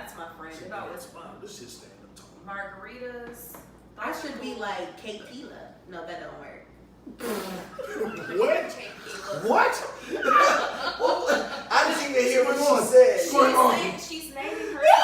That's my friend. It always fun. This shit stand up tall. Margaritas. I should be like tequila. No, that don't work. What? What? I didn't even hear what she said. What's going on? She's naming herself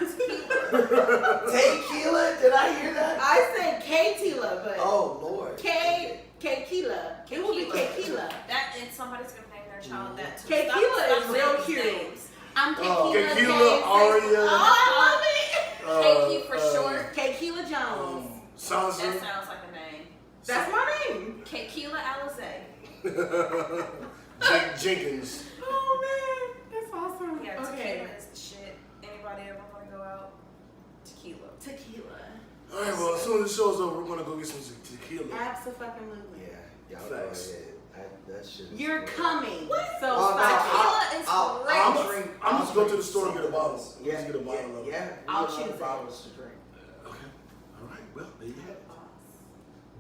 after tequila. Tequila? Did I hear that? I said K-tila, but Oh, Lord. K-kila. It will be K-kila. That and somebody's gonna name their child that too. K-kila Stop is real saying cute. names. I'm Tequila Tequila, James. Aria. Oh, I love it. K for short. Tequila Jones. Sansa. That sounds like a name. That's my name. Tequila Alizé. Jenkins. Oh man, that's awesome. Yeah, Okay. tequila is the shit. Anybody ever want to go out? Tequila. Tequila. All right, well, as soon as the show's over, we're gonna go get some tequila. Absolutely. Yeah, y'all go Facts. ahead. That shit. You're coming. So Oh, no, stop. Tequila is great. I'm just go to the store and get a bottle. Yeah, Just get a bottle of it. Yeah, I'll we get choose it. bottles to drink. Okay. All right. Well, there you have it.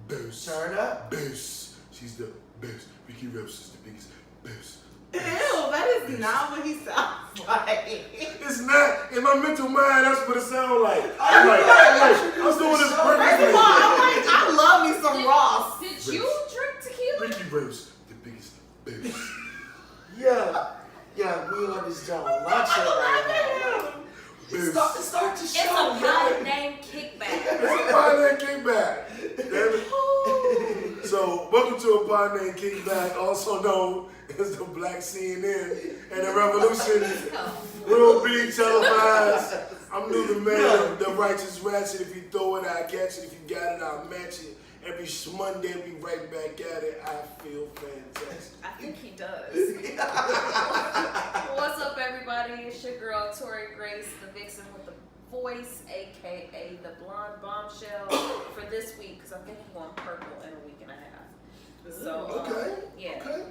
Boost. Turn up. Boost. She's the best. Ricky Rose is the biggest boost. Ew, that is not what he sounds like. It's not in my mental mind. That's what it sounds like. I'm doing this First perfectly. of all, I love me some Ross. Did you drink tequila? Ricky Rose, the biggest boost. Yeah, we on this job. Watch it right now. Boost. Start to It's show. a pod named Kickback. It's a pod named Kickback. Damn it. So, welcome to a pod named Kickback, also known as the Black CNN and the Revolution. Will be televised. I'm new to man, the righteous ratchet. If you throw it, I catch it. If you got it, I'll match it. Every Monday, we right back at it. I feel fantastic. I think he does. What's up, everybody? It's your girl, Tori Grace, the vixen with the voice, a.k.a. the blonde bombshell for this week, because I think we're going purple in a week and a half. So, Okay. yeah. Okay.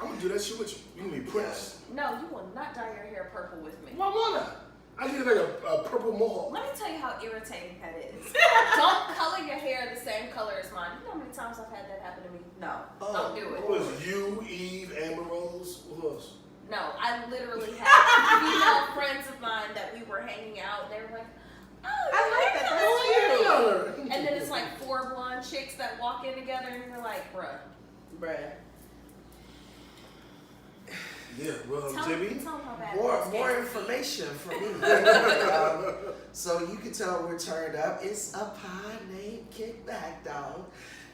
I'm gonna do that shit with you. You gonna be Prince. No, you will not dye your hair purple with me. Why not? I get like a purple mohawk. Let me tell you how irritating that is. Don't color your hair the same color as mine. You know how many times I've had that happen to me? No, don't do it. Who was you, Eve, Amber Rose? Who else? No, I literally had female friends of mine that we were hanging out. They were like, "Oh, I like that. That's cute. and then it's like 4 blonde chicks that walk in together, and you're like, bruh. Yeah, well, Tell JB. them how bad it More is. information from me. So you can tell we're turned up. It's a pod named Kickback, dog.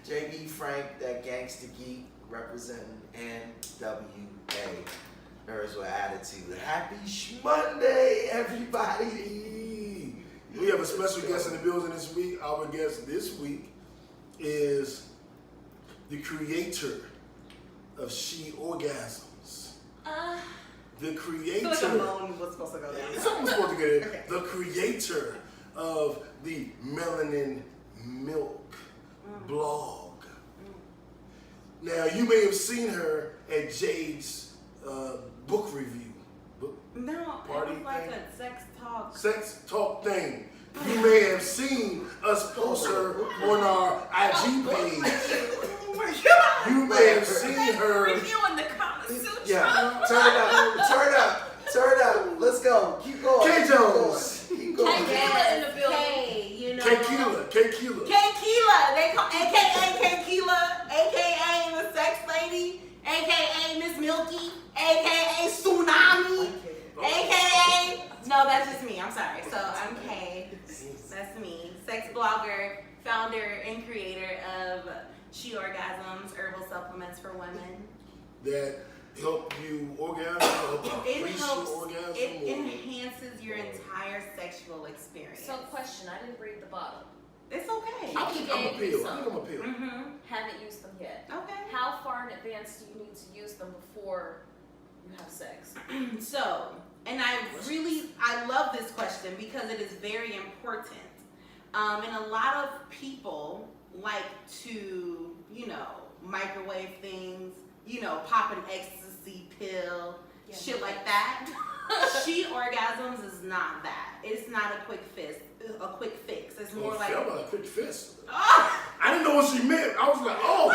JB Frank, that gangsta geek, representing NWA. Nerds with Attitude. Happy Monday, everybody. We have a special guest in the building this week. Our guest this week is the creator of She Orgasms. The creator. I feel like a moan was supposed to go down. Someone's supposed to get it. Okay. The creator of the Melanin Milk blog. Now, you may have seen her at Jade's book review. No, Party it was like thing? a sex talk. Sex talk thing. You may have seen us post her on our IG page. You may have seen her. Reviewing the Kama Sutra. Yeah, turn up. Let's go. Keep going. K Jones. Keep going. Tequila in the building. Hey, you know. Tequila. K-Kila. They call AKA K-Kila, AKA the sex lady, AKA Miss Milky, AKA Tsunami, AKA. No, that's just me. I'm sorry. So I'm Kay. That's me. Sex blogger, founder, and creator of She Orgasms, herbal supplements for women. That help you orgasm, help It increase helps. your orgasm. It or- enhances your entire sexual experience. So, question, I didn't read the bottle. It's okay. I think I'm appealed. Mm-hmm. Haven't used them yet. Okay. How far in advance do you need to use them before you have sex? So, and I love this question because it is very important. And a lot of people like to, microwave things, pop an ecstasy pill, shit like that. She Orgasms is not that. It's not a quick fix. It's more like a quick fist. Oh! I didn't know what she meant. I was like, oh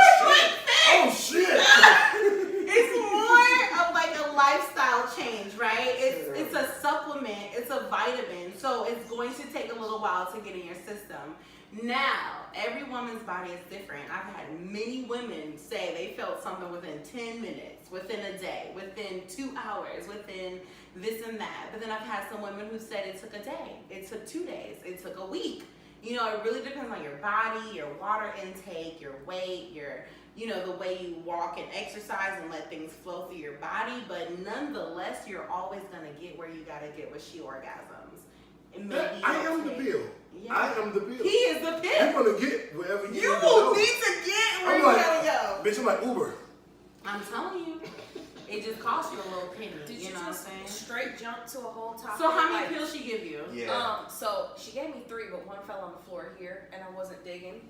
shit. It's more of like a lifestyle change, right? It's a supplement It's a vitamin, so it's going to take a little while to get in your system. Now, every woman's body is different. I've had many women say they felt something within 10 minutes, within a day, within 2 hours, within this and that. But then I've had some women who said it took a day, it took 2 days, it took a week. You know, it really depends on your body, your water intake, your weight, your, you know, the way you walk and exercise and let things flow through your body. But nonetheless, you're always gonna get where you gotta get with She Orgasms. I am the bill. Yeah. I am the bill. He is the pill. You're gonna get wherever you need to You go. need to get where I'm you like, gotta go. bitch, I'm like Uber. I'm telling you, it just costs you a little penny. Did you you know what I'm just saying? straight jump to a whole topic? So how many Like, pills she give you? Yeah. So she gave me 3, but one fell on the floor here, and I wasn't digging,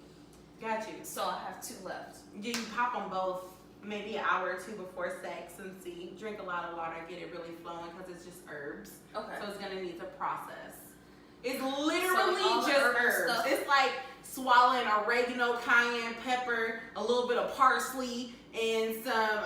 Got you. so I have 2 left. You pop them both maybe an hour or 2 before sex and see. Drink a lot of water, get it really flowing because it's just herbs. Okay. So it's gonna need to process. It's So literally all the just herbal herbs. stuff- It's like swallowing oregano, cayenne pepper, a little bit of parsley, and some.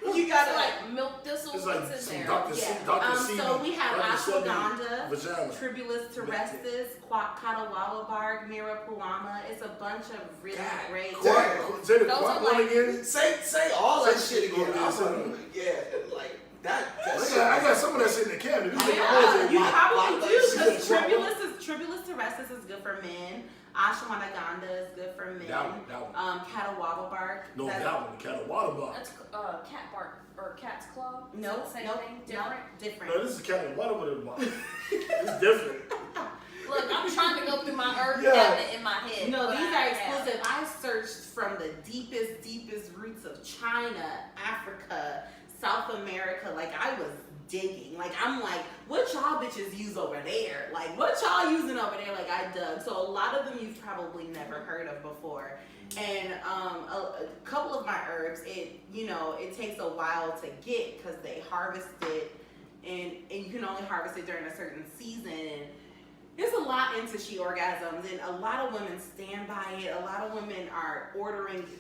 You gotta So like milk thistle, It's like what's in some there? Dr. Yeah. Dr. C. So we have Dr. Sebi ashwagandha, Vagina. Tribulus terrestris, Catawaba bark, Mirapulama. It's a bunch of really great herbs. Say the Those quack are one like- again. Say all that Say- shit again. yeah, Like that. I got some of that shit in the cabinet. You Yeah, you probably Like- do like- because Tribulus terrestris is good for men. Ashwagandha is good for men. That one. Catawaba bark. No, that's- that one. The cat of water bar. That's cat bark or cat's claw. Nope, Same nope, thing, nope, different. different. No, this is the cat of water bar. It's different. Look, I'm trying to go through my herb Yeah. cabinet in my head. No, but these I are have- exclusive. I searched from the deepest roots of China, Africa, South America. Like, I was digging. Like, I'm like, what y'all bitches use over there? Like, what y'all using over there? Like, I dug. So a lot of them you've probably never heard of before. And a couple of my herbs, it takes a while to get because they harvest it, and you can only harvest it during a certain season. And there's a lot into She Orgasms, and a lot of women stand by it. A lot of women are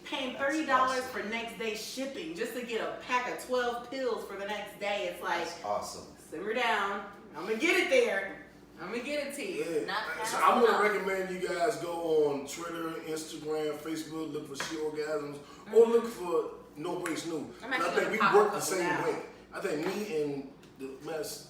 paying $30 for next day shipping just to get a pack of 12 pills for the next day. It's like, That's awesome. simmer down. I'm gonna get it there. I'm gonna get it to you. Yeah. Not So fast I'm gonna enough. recommend you guys go on Twitter, Instagram, Facebook, look for She Orgasms, or look for No Breaks New. I'm I actually think gonna we pop work a the couple same now. way. I think me and the mess.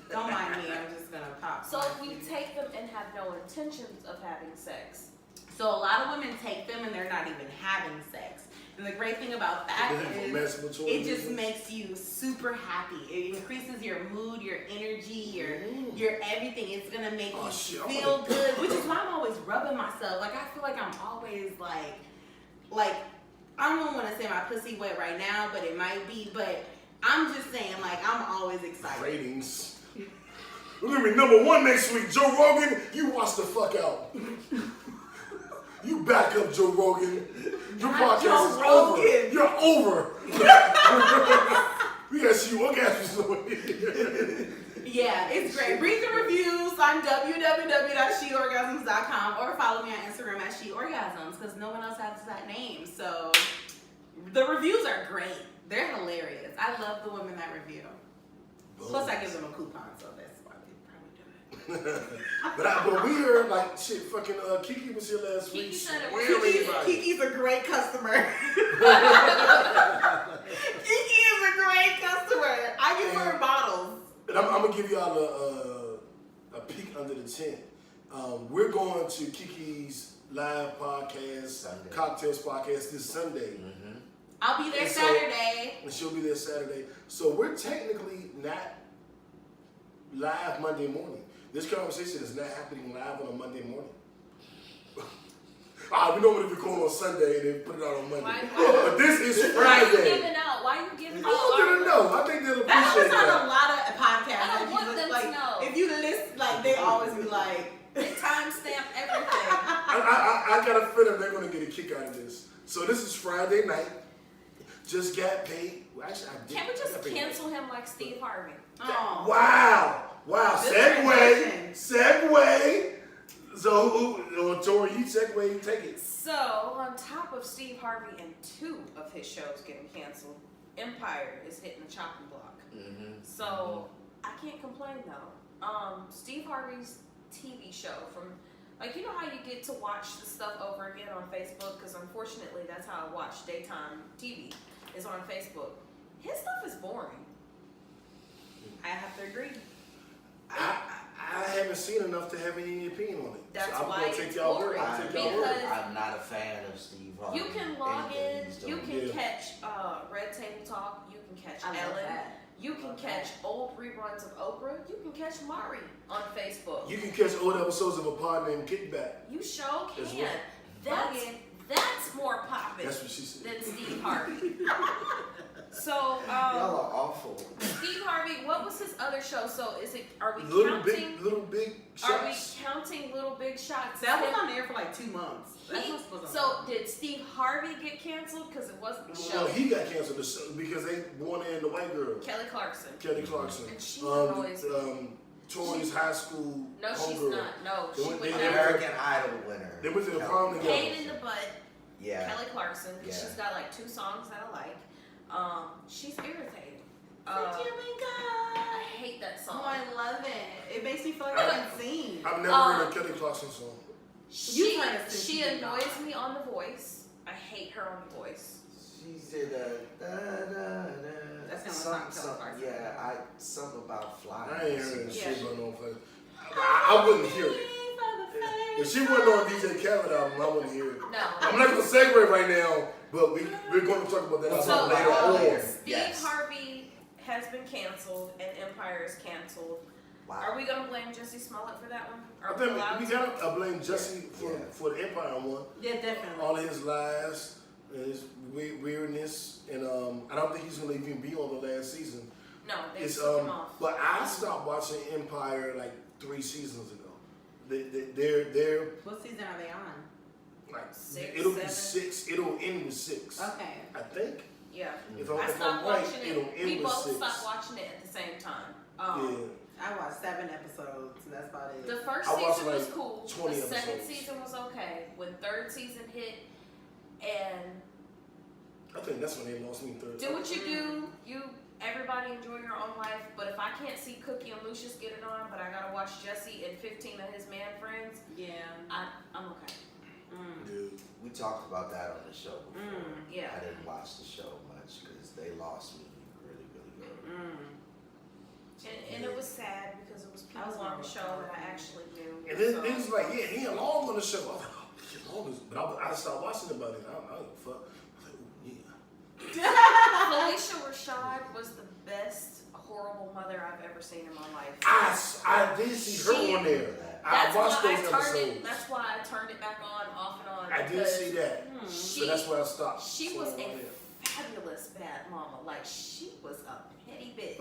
Don't mind me. I'm just gonna pop. So one if we for you. take them and have no intentions of having sex, So a lot of women take them and they're not even having sex. And the great thing about that is Masturbatory it just reasons. makes you super happy. It increases your mood, your energy, your everything. It's gonna make Oh, you shit, I feel wanna- good, which is why I'm always rubbing myself. Like, I feel like I'm always like I don't want to say my pussy wet right now, but it might be. But I'm just saying, like, I'm always excited. Ratings. We're gonna be #1 next week. Joe Rogan, you watch the fuck out. You back up, Joe Rogan. Your Not podcast Joe is Rogan. over. You're over. We got She Orgasms over here. Yeah, it's great. Read the reviews on www.sheorgasms.com or follow me on Instagram at She Orgasms because no one else has that name. So the reviews are great. They're hilarious. I love the women that review. Plus, I give them a coupon, so that's why they probably do it. But we heard like shit. Fucking Kiki was here last Kiki week. said it Where was- everybody? Kiki's a great customer. Kiki is a great customer. I give her bottles. And I'm gonna give y'all a peek under the tent. We're going to Kiki's live podcast, Sunday. Cocktails podcast this Sunday. Mm-hmm. I'll be there And so- Saturday. And she'll be there Saturday. So we're technically not live Monday morning. This conversation is not happening live on a Monday morning. We normally record on Sunday and then put it out on Monday. Why- But this is why are you Friday. giving out? Why are you giving I out? want them to know. I think they'll That appreciate happens on a that. lot of podcasts. I don't If you want look, them to like, know. If you list, like, they always be like, They timestamp everything. I got a feeling they're going to get a kick out of this. So this is Friday night. Just got paid. Well, actually, I did. Can't we I just got paid. cancel him like Steve Harvey? oh. Wow. Good Segue. So, Tori, you segue, you take it. So, on top of Steve Harvey and 2 of his shows getting canceled, Empire is hitting the chopping block. So I can't complain though. Steve Harvey's TV show from, like, you know how you get to watch the stuff over again on Facebook? Because unfortunately, that's how I watch daytime TV, is on Facebook. His stuff is boring. I have to agree. I haven't seen enough to have any opinion on it. That's so I'm why gonna take it's y'all boring. word. I'll take y'all word. I'm not a fan of Steve Harvey. You can log in, Anything he's you doing. can catch Red Table Talk, you can catch I love Ellen, that. you can catch old reruns of Oprah, you can catch Mari on Facebook. You can catch old episodes of A Pod Named Kickback. You sure As can. well. That's more poppin' That's what she said. than Steve Harvey. So, Y'all are awful. Steve Harvey, what was his other show? So are we Little counting? big Are we shots. counting Little Big Shots? That was on there for like 2 months. That's He- not supposed to so did Steve Harvey get canceled because it wasn't the show? Well, he got canceled because they wanted in the white girl, Kelly Clarkson. Kelly Clarkson. And she annoys me. Tori's high school No, she's homegirl. not. No, They she went- would they never. American Idol winner. They went to the Kelly prom together. Pain in the butt. Yeah. Kelly Clarkson. Yeah. She's got like 2 songs that I like. She's irritating. God. I hate that song. Oh, I love it. It makes me feel like I can sing. I've never heard a Kelly Clarkson song. She heard it since she you did annoys not. me on The Voice. I hate her on The Voice. She did That's some, not Kelly Clarkson. yeah, something about flying. I ain't heard Yeah. shit about no place. I wouldn't hear it. If she wasn't on DJ Khaled album, I wouldn't hear it. No. I'm not gonna segue right now, but we're going to talk about that So, album later on. Steve Yes. Harvey has been canceled and Empire is canceled. Wow. Are we gonna blame Jesse Smollett for that one? I Are we think allowed we to? gotta blame Jesse Yeah. for the Empire one. Yeah, definitely. All of his lies, and his weirdness, and I don't think he's gonna even be on the last season. No, they It's took him off. but I stopped watching Empire like 3 seasons ago. They're What season are they on? like 6, it'll be 7. 6. It'll end with 6. Okay. I think. Yeah. If I I'm stopped right, watching it'll it. end We with both 6. stopped watching it at the same time. Yeah. I watched 7 episodes, and that's about it. The first I watched, season was like, cool. 20 The second episodes. season was okay. When 3rd season hit, and I think that's when they lost me 3rd. do what you do. Everybody enjoy your own life. But if I can't see Cookie and Lucius get it on, but I gotta watch Jesse and 15 of his man friends, Yeah. I'm okay. Dude. We talked about that on the show before. Yeah. I didn't watch the show much because they lost me really good. And it was sad because it was people on the show that I actually knew. And then so. it was like, yeah, he ain't long on the show. I was like, oh, he long is, but I stopped watching about it. I don't give a fuck. I was like, ooh, yeah. Felicia Rashad was the best horrible mother I've ever seen in my life. I did see her on there. I watched those episodes. That's why I turned it back on, off and on. I did because see that. So that's why I stopped. She So, was a yeah. fabulous bad mama. Like, she was a petty bitch.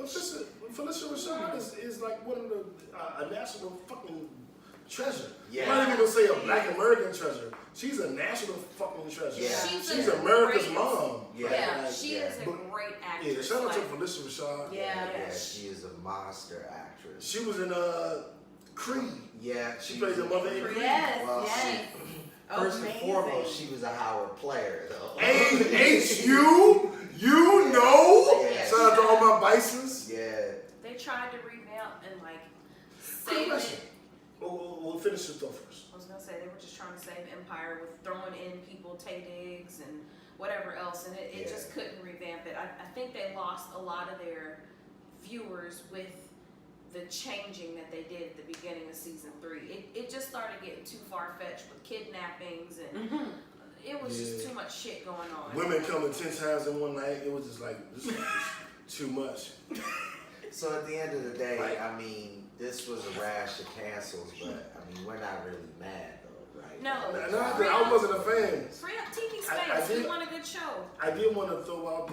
Felicia Rashad is like one of the a national fucking treasure. Yeah. I'm not even gonna say a black American treasure. She's a national fucking treasure. Yeah. She's a America's great- mom. Yeah, Like, she is a But- great Yeah, actress. shout out to like, Felicia Rashad. Yeah. She is a monster actress. She was in Creed. Yeah, She played the mother in Creed. Yes, Well, yes. First and Amazing. foremost, she was a Howard player, though. H.U. You know. Yeah. Shout out to all my Bisons. Yeah. they tried to revamp and like Quick save question. it. We'll finish this though first. I was gonna say they were just trying to save Empire with throwing in people, Tay Diggs and whatever else, and it Yeah. just couldn't revamp it. I think they lost a lot of their viewers with the changing that they did at the beginning of season 3. It just started getting too far fetched with kidnappings and it was just Yeah. too much shit going on. Women coming 10 times in one night. It was just like this is just too much. So at the end of the day, Right. I mean, this was a rash of cancels, but I mean, we're not really mad though, right? No. No, I wasn't a fan. Free up TV I space. We did- want a good show. I did want to throw out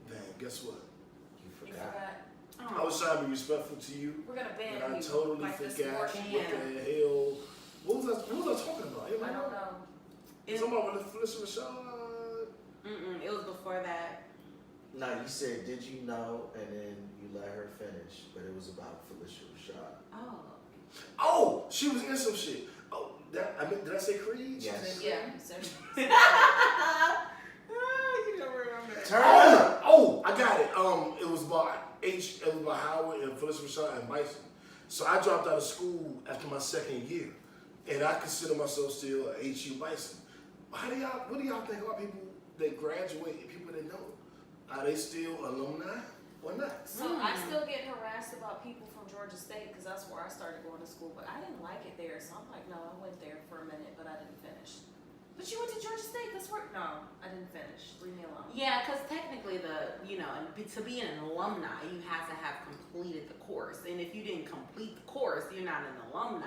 that guess what? You You forgot. forgot. I was trying to be respectful to you, We're gonna ban and I you. totally like this forgot abortion. what the hell. What was I talking about? I don't know. Something about Felicia Rashad. It was before that. No, you said, did you know? And then you let her finish, but it was about Felicia Rashad. Oh. Oh, she was in some shit. Oh, did I say Creed? Yes. Yeah. You don't remember. Turn it up. Oh, I got it. shot in Bison. So I dropped out of school after my second year, and I consider myself still a HU Bison. What do y'all think about people that graduate and people that don't? Are they still alumni or not? So I still get harassed about people from Georgia State because that's where I started going to school, but I didn't like it there, so I'm like, no, I went there for a minute, but I didn't finish. But you went to Georgia State, that's where, no, I didn't finish. Leave me alone. Yeah, because technically to be an alumni, you have to have completed the course. And if you didn't complete the course, you're not an alumni.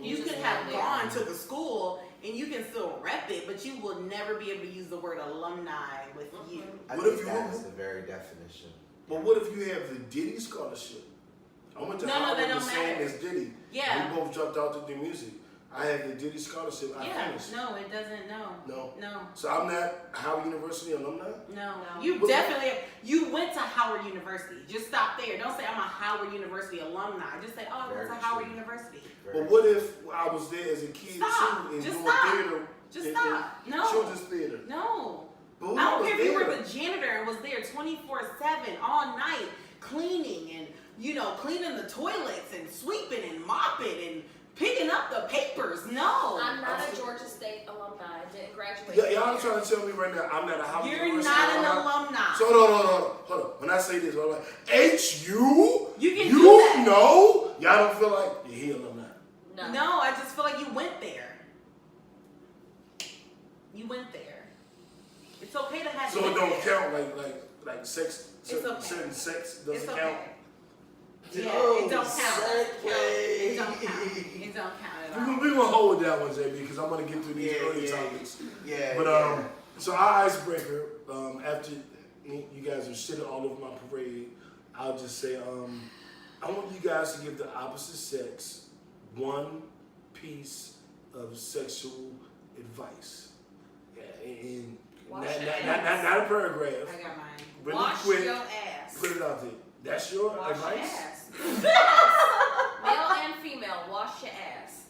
You could have gone to the school and you can still rep it, but you will never be able to use the word alumni with you. I What think if you- that's the very definition. But what if you have the Diddy scholarship? I went to Howard that the don't same matter. as Diddy. Yeah. We both jumped out to do music. I had the Diddy scholarship. I finished. No, it doesn't. No. So I'm not Howard University alumni? No. No. You definitely, you went to Howard University. Just stop there. Don't say I'm a Howard University alumni. Just say, oh, I went to Very Howard true. University. But what if I was there as a kid Stop. too and Just doing stop. theater? Just stop. No. Children's theater. No. But I don't was care if you were there? the janitor and was there 24/7 all night cleaning and cleaning the toilets and sweeping and mopping and picking up the papers. No. I'm not a Georgia State alumni. I didn't graduate. Yeah, y'all trying to tell me right now I'm not a Howard You're University not an alumni? alumni. So hold on. When I say this, I'm like, HU? You can do that. know? Y'all don't feel like you're here alumni. No, I just feel like you went there. You went there. It's okay to have. So it don't count like sex. It's okay. Certain sex It's doesn't okay. count. Yeah, Oh, it don't count. segue. It don't count. It don't count at all. We're gonna hold with that one, JB, because I'm gonna get through these early topics. Yeah. But so our icebreaker, after you guys are shitting all over my parade, I'll just say, I want you guys to give the opposite sex one piece of sexual advice. Yeah, and Wash not your a paragraph. I got mine. Really Wash quick. your ass. Put it out there. That's your Wash advice? your ass. Male and female, wash your ass.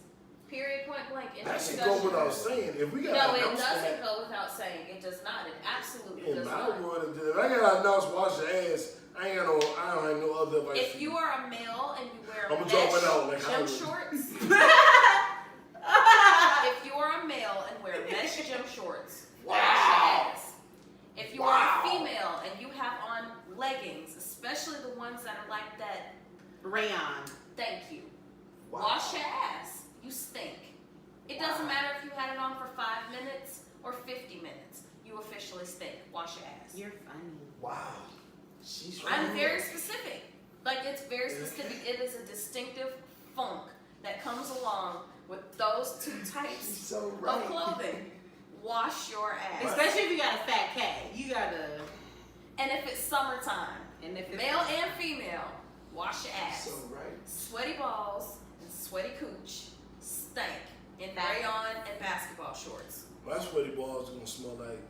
Period, point blank. In That should discussion. go without saying. If we got No, it doesn't go without saying. It does not. It absolutely In does my not. world, if I gotta announce wash your ass, I don't have no other advice. If you are a male and you wear I'ma mesh drop it out like gym Hollywood. shorts, if you are a male and wear mesh gym shorts, wash your ass. If you are a female and you have on leggings, especially the ones that are like that, Rayon. thank you. Wow. Wash your ass. You stink. It doesn't matter if you had it on for 5 minutes or 50 minutes. You officially stink. Wash your ass. You're funny. Wow. She's I'm very specific. Like, it's very specific. It is a distinctive funk that comes along with those two types so right. of clothing. Wash your ass. Especially if you got a fat cat. You gotta. And if it's summertime, And if it's male and female, wash your ass. So right. Sweaty balls and sweaty cooch stink in That- rayon and basketball shorts. My sweaty balls are gonna smell like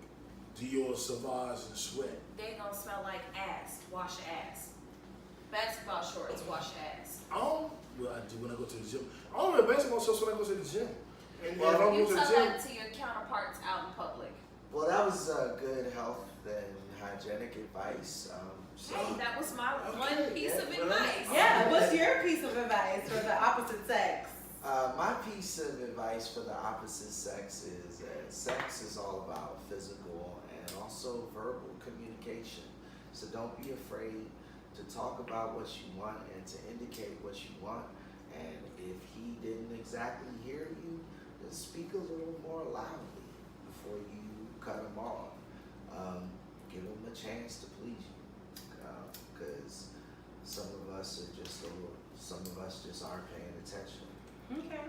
Dior Sauvage and sweat. They gonna smell like ass. Wash your ass. Basketball shorts, wash your ass. Well, I do when I go to the gym. I don't wear basketball shorts when I go to the gym. And Well, if I don't You go to tell the gym, that to your counterparts out in public. Well, that was good health and hygienic advice. So Hey, that was my Okay, one piece yeah, of well, advice. Yeah, what's your piece of advice for the opposite sex? my piece of advice for the opposite sex is that sex is all about physical and also verbal communication. So don't be afraid to talk about what you want and to indicate what you want. And if he didn't exactly hear you, then speak a little more loudly before you cut him off. Give him a chance to please you, because some of us just aren't paying attention. Okay.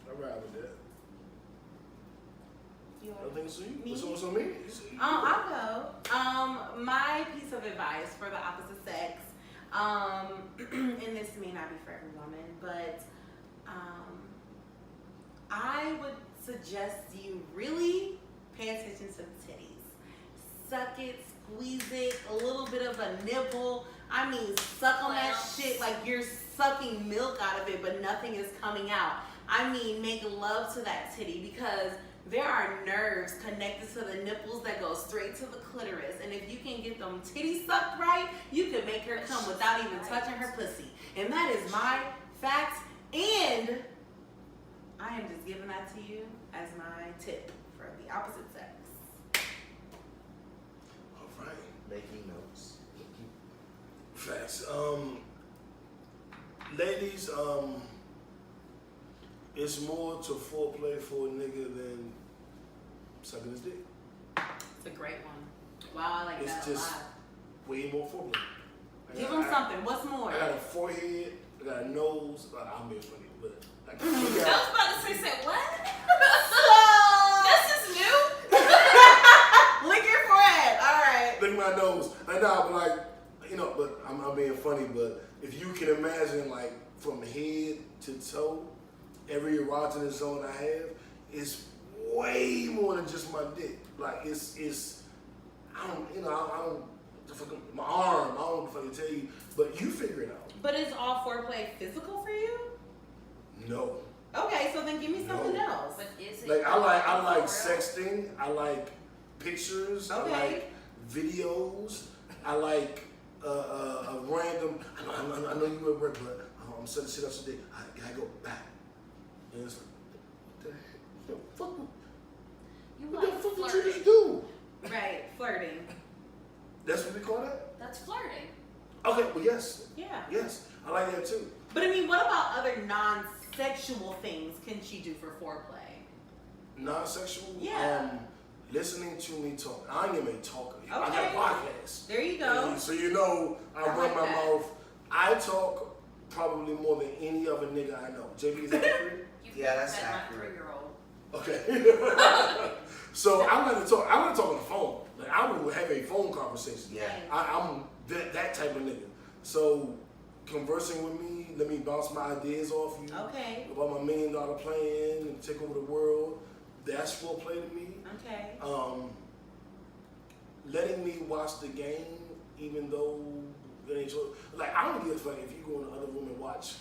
I ride with that. You I think it's you. Me? What's on me? I'll go. My piece of advice for the opposite sex, and this may not be for every woman, but I would suggest you really pay attention to the titties. Suck it, squeeze it, a little bit of a nibble. I mean, suck on that Clamps. shit like you're sucking milk out of it, but nothing is coming out. I mean, make love to that titty, because there are nerves connected to the nipples that go straight to the clitoris. And if you can get them titties sucked right, you can make her come without even touching her pussy. And that is my fact. And I am just giving that to you as my tip for the opposite sex. All right. Making notes. Facts. Ladies, it's more to foreplay for a nigga than sucking his dick. It's a great one. Wow, I like It's that a just lot. way more foreplay. Give him something. What's more? I got a forehead, I got a nose. I'm being funny, but I was about to say what? So, This is new. lick your forehead. All right. look at my nose. Like, nah, but like, you know, but I'm being funny, but if you can imagine, like, from head to toe, every erogenous zone I have is way more than just my dick. Like, it's I don't, my arm, I don't know if I can tell you, but you figure it out. But is all foreplay physical for you? No. Okay, so then give me something No. else. But is it Like, I like for sexting, I like pictures, I Okay. like videos, I like a random, I know you at work, but I'm setting shit up today, I gotta go back. And it's like, what the heck? You What the like fuck did you flirting. just do? Right, flirting. That's what we call that? That's flirting. Okay, well, yes. Yeah. Yes, I like that too. But I mean, what about other non-sexual things can she do for foreplay? Non-sexual? Yeah. Listening to me talk. I ain't even a talker. I got Okay. a podcast. There you go. And so you know, I run like my that. mouth. I talk probably more than any other nigga I know. JB, is that accurate? You've Yeah, never that's met accurate. my 3-year-old. Okay. So I like to talk. I like to talk on the phone. Like, I would have a phone conversation. Yeah. I'm that type of nigga. So conversing with me, let me bounce my ideas off you Okay. about my $1 million plan and take over the world. That's foreplay to me. Okay. Letting me watch the game, even though it ain't your, like, I don't give a fuck if you go in the other room and watch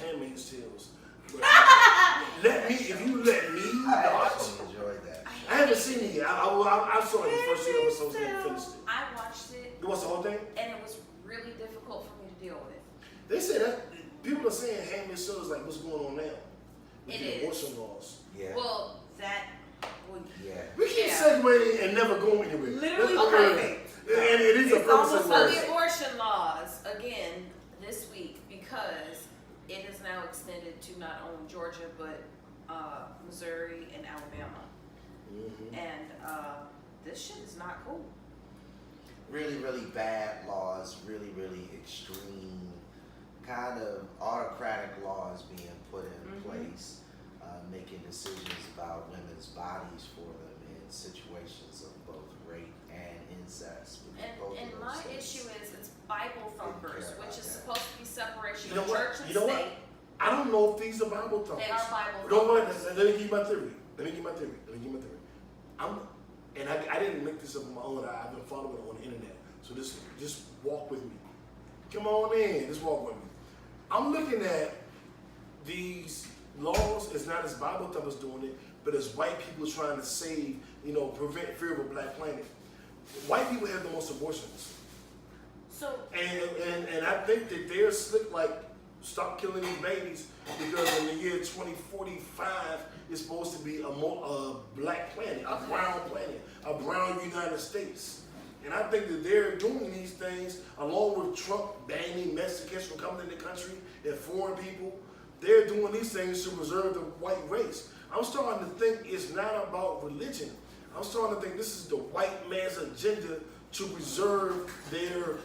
Handmaid's Tales. But if you let me I watch. actually enjoyed that. I haven't seen it yet. I saw like the first 2 episodes and finished it. I watched it, You watched the whole thing? and it was really difficult for me to deal with. They say that people are saying Handmaid's Tales is like what's going on now with It the is. abortion laws. Yeah. Well, that would. Yeah. We keep Yeah. segueing and never going anywhere. Literally Let's- perfect. And it is a It's almost perfect So segue. the abortion laws again this week, because it is now extended to not only Georgia but Missouri and Alabama, Mhm. and this shit is not cool. Really, really bad laws, really, really extreme, kind of autocratic laws being put in place, making decisions about women's bodies for them in situations of both rape and incest. Both And of my those things. issue is it's Bible thumpers, care which about is that. supposed to be separation You know of what? church and You know what? state. I don't know if these are Bible thumpers. They are Bible Don't worry. thumpers. Let me give you my theory. Let me give my theory. I didn't make this up on my own. I've been following it on the internet. So just walk with me. Come on in. Just walk with me. I'm looking at these laws. It's not as Bible thumpers doing it, but as white people trying to save, prevent fear of a black planet. White people have the most abortions. So And I think that they're slick like stop killing these babies because in the year 2045 it's supposed to be a black planet, a brown planet, a brown United States. And I think that they're doing these things along with Trump banning Mexicans from coming in the country and foreign people. They're doing these things to preserve the white race. I'm starting to think it's not about religion. I'm starting to think this is the white man's agenda to preserve their.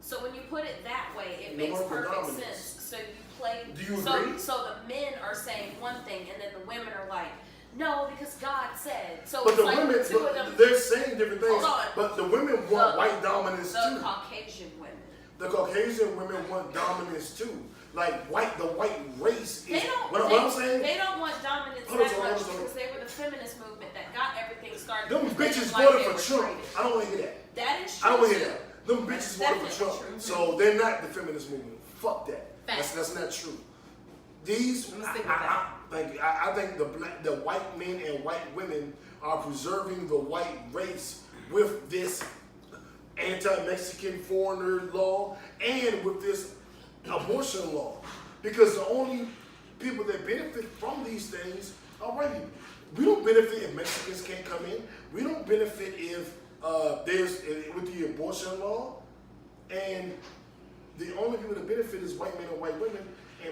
So when you put it that way, it The makes word perfect predominance. sense. So you play. Do you so, agree? So the men are saying one thing, and then the women are like, "No, because God said." So But it's the like women, two of them. they're saying different things. Hold on. But the women want The- white dominance The too. Caucasian women. The Caucasian women want dominance too. Like the white race is. They don't. What I'm saying? They don't want dominance Hold on, that hold on, much hold on. because they were the feminist movement that got everything started. Them because they bitches didn't like voted they for were Trump. treated. I don't want to hear that. That is I true. don't want to hear too. that. Them bitches That's voted for definitely Trump. true. So they're not the feminist movement. Fuck that. Facts. That's not true. these, I'm gonna stick with that. thank you. I think the white men and white women are preserving the white race with this anti-Mexican foreigner law and with this abortion law, because the only people that benefit from these things are white people. We don't benefit if Mexicans can't come in. We don't benefit if there's with the abortion law, and the only people that benefit is white men and white women.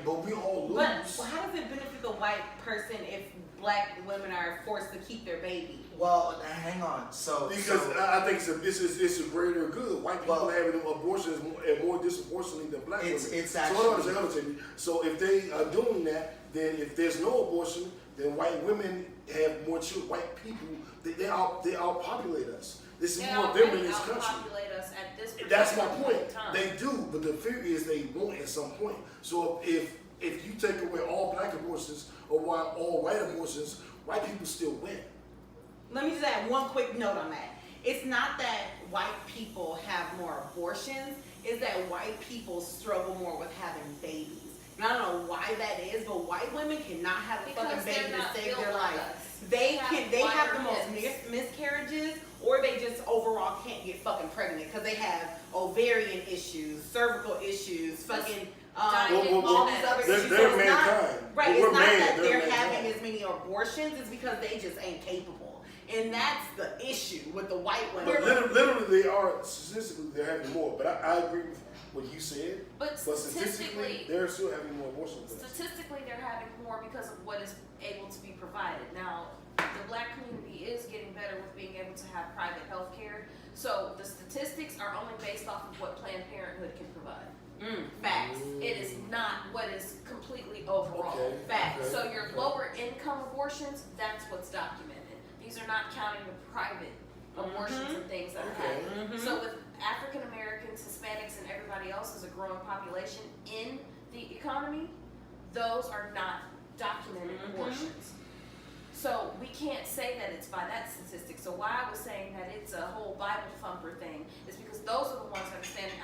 But we all lose. But how does it benefit the white person if black women are forced to keep their baby? Well, hang on. Because I think it's a greater good. White people having abortions more disproportionately than black women. It's actually. So if they are doing that, then if there's no abortion, then white women have more children. White people, they outpopulate us. This is more of them in this country. Outpopulate us at this That's my point. time. They do, but the fear is they won't at some point. So if you take away all black abortions or all white abortions, white people still win. Let me just add one quick note on that. It's not that white people have more abortions, it's that white people struggle more with having babies. And I don't know why that is, but white women cannot have a fucking baby to save their life. They have the most miscarriages, or they just overall can't get fucking pregnant because they have ovarian issues, cervical issues, fucking all these other issues. They're mankind. Right, it's not that they're having as many abortions, it's because they just ain't capable. And that's the issue with the white women. But literally they are, statistically they're having more. But I agree with what you said. But statistically, they're still having more abortions. Statistically, they're having more because of what is able to be provided. Now, the black community is getting better with being able to have private health care. So the statistics are only based off of what Planned Parenthood can provide. Facts. It is not what is completely overall. Okay. Facts. So your lower income abortions, that's what's documented. These are not counting the private abortions and things that are happening. So with African Americans, Hispanics, and everybody else as a growing population in the economy, those are not documented abortions. So we can't say that it's by that statistic. So why I was saying that it's a whole Bible thumper thing is because those are the ones that are standing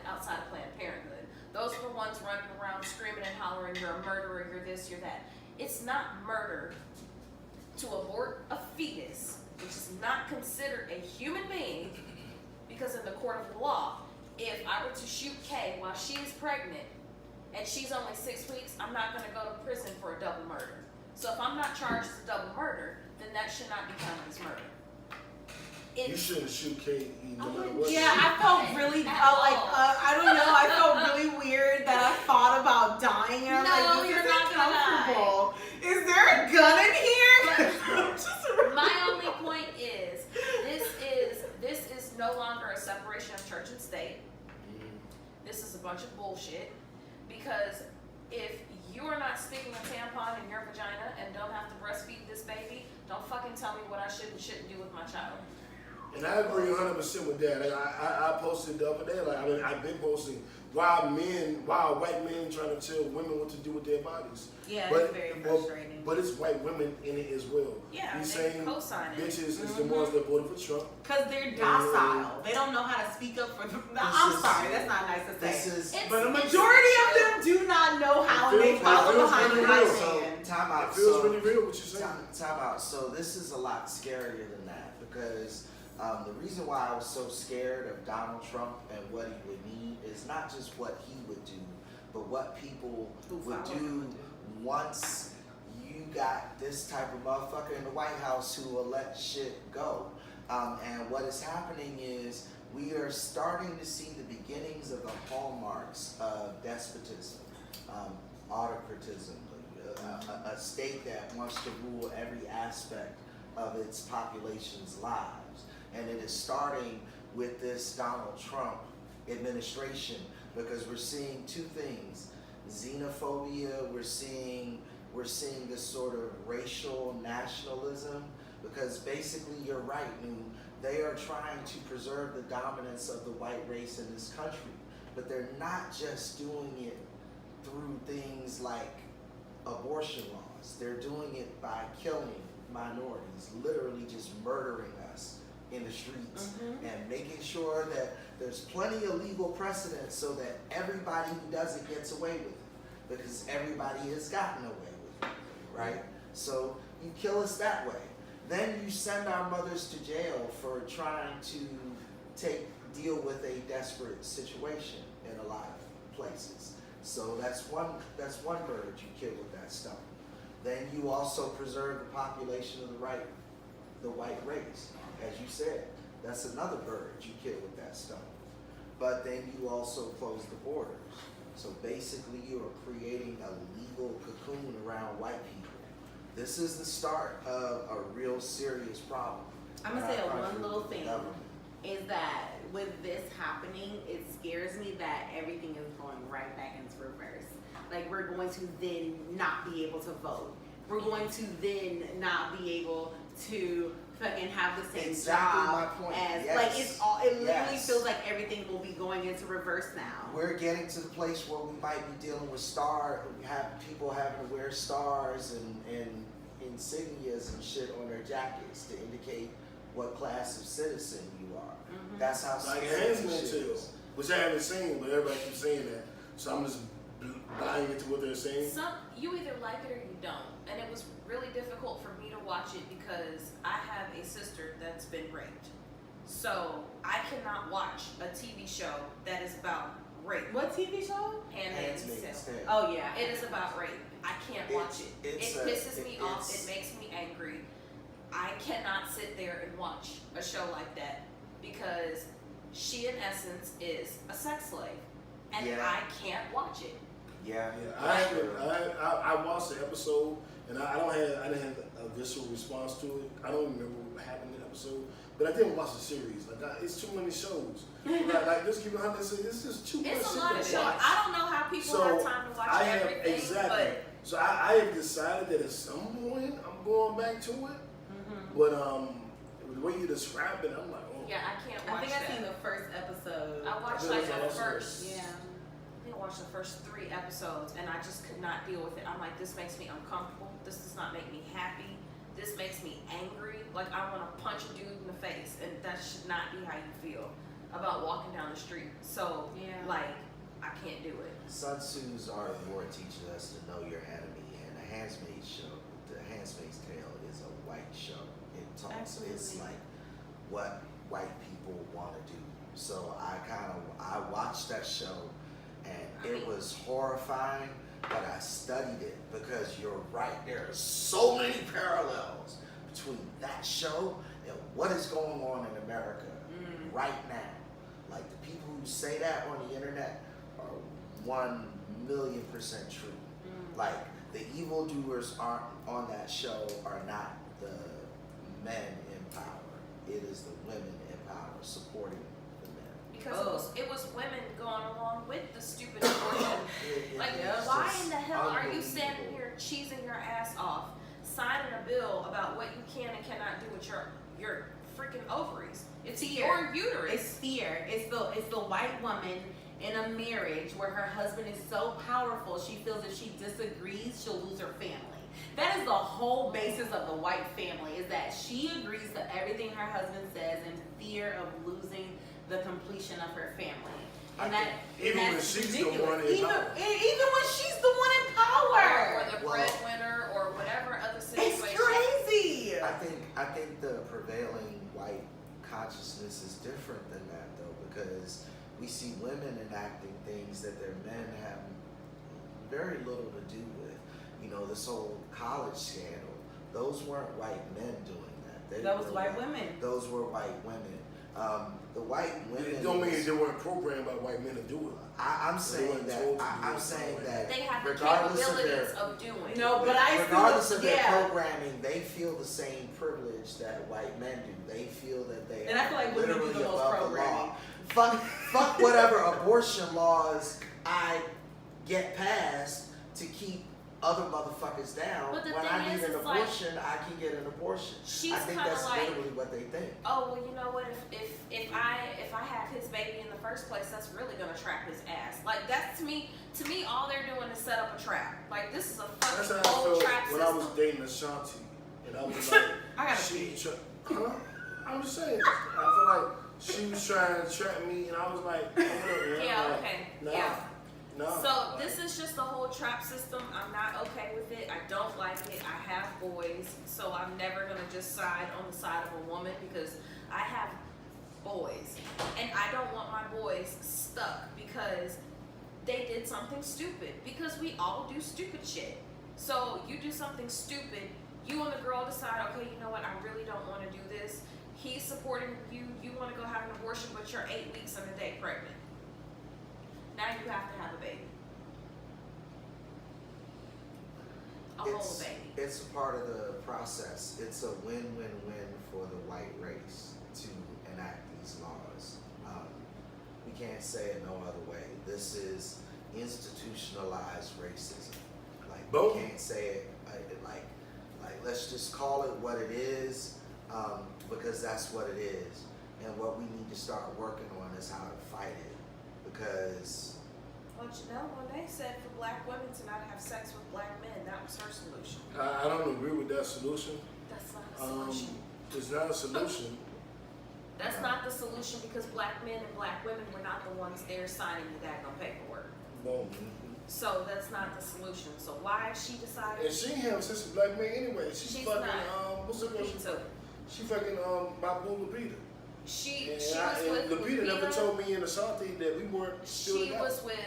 outside of Planned Parenthood. Those are the ones running around screaming and hollering, you're a murderer, you're this, you're that. It's not murder to abort a fetus, which is not considered a human being, because in the court of law, if I were to shoot Kay while she is pregnant and she's only 6 weeks, I'm not going to go to prison for a double murder. So if I'm not charged as a double murder, then that should not be counted as murder. You shouldn't shoot Kate no matter what. Yeah, I felt really I don't know. I felt really weird that I thought about dying. And I'm like, you're not comfortable. Is there a gun in here? My only point is, this is no longer a separation of church and state. This is a bunch of bullshit. Because if you are not sticking a tampon in your vagina and don't have to breastfeed this baby, don't fucking tell me what I should and shouldn't do with my child. And I agree 100% with that. I posted the other day, I've been posting why white men trying to tell women what to do with their bodies. Yeah, it's very frustrating. But it's white women in it as well. Yeah, these they same co-sign it. bitches is the ones that voted for Trump. Because they're docile. They don't know how to speak up for them. I'm sorry, that's not nice to say. But a majority of them do not know how, and they follow behind the white man. Time out. It feels really real what you're saying. Time out. So this is a lot scarier than that, because the reason why I was so scared of Donald Trump and what he would need is not just what he would do, but what people would do once you got this type of motherfucker in the White House who will let shit go. And what is happening is we are starting to see the beginnings of the hallmarks of despotism, autocratism, a state that wants to rule every aspect of its population's lives. And it is starting with this Donald Trump administration, because we're seeing two things: xenophobia. We're seeing this sort of racial nationalism, because basically you're right, they are trying to preserve the dominance of the white race in this country, but they're not just doing it through things like abortion laws. They're doing it by killing minorities, literally just murdering us in the streets, and making sure that there's plenty of legal precedent so that everybody who does it gets away with it. because everybody has gotten away with it, right? So you kill us that way. Then you send our mothers to jail for trying to deal with a desperate situation in a lot of places. So that's one bird you kill with that stone. Then you also preserve the population of the white race, as you said. That's another bird you kill with that stone. But then you also close the borders. So basically you are creating a legal cocoon around white people. This is the start of a real serious problem. I'm gonna say one little thing Government. is that with this happening, it scares me that everything is going right back into reverse. Like we're going to then not be able to vote. We're going to then not be able to fucking have the same Exactly job my point. as Yes. like it's all. It literally Yes. feels like everything will be going into reverse now. We're getting to the place where we might be dealing with people having to wear stars and insignias and shit on their jackets to indicate what class of citizen you are. Mhm. That's how Like serious Handmaid's this shit Tale, is. which I haven't seen, but everybody keeps saying that. So I'm just buying into what they're saying. You either like it or you don't. And it was really difficult for me to watch it because I have a sister that's been raped. So I cannot watch a TV show that is about rape. What TV show? Handmaid's Handmaid's Tale. Tale. Oh yeah. It is about rape. I can't watch it. It It's pisses me off. it's- It makes me angry. I cannot sit there and watch a show like that because she, in essence, is a sex slave, and Yeah. I can't watch it. Yeah. I watched the episode, and I didn't have a visceral response to it. I don't remember what happened in the episode, but I didn't watch the series. It's too many shows. like just keep it 100. It's just too much. It's a shit lot to of shows. watch. I don't know how people So, have time to watch I have everything, exactly. So I have decided that at some point I'm going back to it. Mhm. But the way you described it, I'm like, oh. but yeah, I can't I watch think that. I've seen the first episode. I watched I like think the that's first. Yeah. I think I watched the first 3 episodes, and I just could not deal with it. I'm like, this makes me uncomfortable. This does not make me happy. This makes me angry. Like I want to punch a dude in the face, and that should not be how you feel about walking down the street. So Yeah. like, I can't do it. Sun Tzu's art of war teaches us to know your enemy, and The Handmaid's Tale is a white show. It talks, it's Absolutely. like what white people want to do. So I watched that show, and it was horrifying, but I studied it because you're right. There are so many parallels between that show and what is going on in America right now. Like the people who say that on the internet are 1,000,000% true. Like the evildoers on that show are not the men in power. It is the women in power supporting the men. Because it was women going along with the stupid abortion. Like, is why just in the hell are you unbelievable. standing here cheesing your ass off, signing a bill about what you can and cannot do with your freaking ovaries? It's Fear. your uterus. It's fear. It's the white woman in a marriage where her husband is so powerful, she feels if she disagrees, she'll lose her family. That is the whole basis of the white family, is that she agrees to everything her husband says in fear of losing the completion of her family. And Even when that's she's the ridiculous. one in even, power. even when she's the one in power. or the Well, breadwinner or whatever other It's situation. crazy. I think the prevailing white consciousness is different than that though, because we see women enacting things that their men have very little to do with. You know, this whole college scandal. Those weren't white men doing that. That was white women. Those were white women. The white women. It don't mean they weren't programmed by white men to do it. I'm They saying weren't that. told to do I'm it. saying that. They have the regardless of capabilities their, of doing. No, but I regardless feel, of their yeah. programming, they feel the same privilege that white men do. They feel that they And I feel like women do literally the most above the programming. law. Fuck whatever abortion laws I get passed to keep other motherfuckers down. But the When thing I need is, an it's like- abortion, I can get an abortion. She's I think kinda that's like- literally what they think. Oh well, you know what? If I have his baby in the first place, that's really gonna trap his ass. Like that's to me, all they're doing is set up a trap. Like this is a That's fucking how I old felt trap when I system. was dating Ashanti, and I was like, I gotta I'm just saying. I feel like she was trying to trap me, and I was like, Yeah, okay, nah. yeah. No. So this is just the whole trap system. I'm not okay with it. I don't like it. I have boys, so I'm never gonna just side on the side of a woman because I have boys, and I don't want my boys stuck because they did something stupid. Because we all do stupid shit. So you do something stupid, you and the girl decide, okay, you know what? I really don't want to do this. He's supporting you. You want to go have an abortion, but you're 8 weeks and a day pregnant. Now you have to have a baby. A whole baby. It's a part of the process. It's a win-win-win for the white race to enact these laws. We can't say it no other way. This is institutionalized racism. Like, Both. we can't say it like let's just call it what it is, because that's what it is. And what we need to start working on is how to fight it. Because Well, Janelle Monáe said for black women to not have sex with black men. That was her solution. I don't agree with that solution. That's not a solution. It's not a solution. That's not the solution because black men and black women were not the ones there signing the daggone paperwork. Well, So that's not the solution. So why she decided? and she ain't having sex with black men anyway. She's She's fucking not. what's her name? Pizza. She fucking my boo Lupita. She And, was with Lupita never told me in Ashanti that we weren't still She together. was with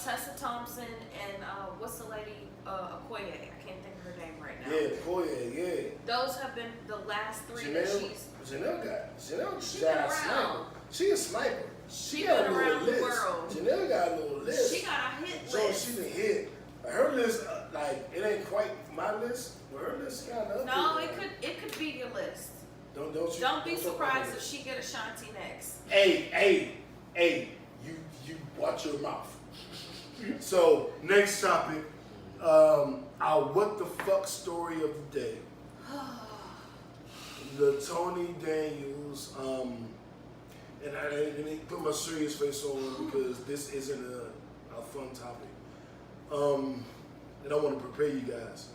Tessa Thompson and what's the lady Okoye? I can't think of her name right now. Yeah, Koye, yeah. Those have been the last three that she's. Janelle She got been a sniper. around. She a sniper. She got been a little around the list. world. Janelle got a little list. She got a hit So list. she done hit. Her list, like, it ain't quite my list, but her list kind of. No, it could be your list. Don't Don't be surprised if she get Ashanti next. Hey, you watch your mouth. So next topic, our what the fuck story of the day. The Tony Daniels, and I didn't put my serious face on because this isn't a fun topic. And I want to prepare you guys.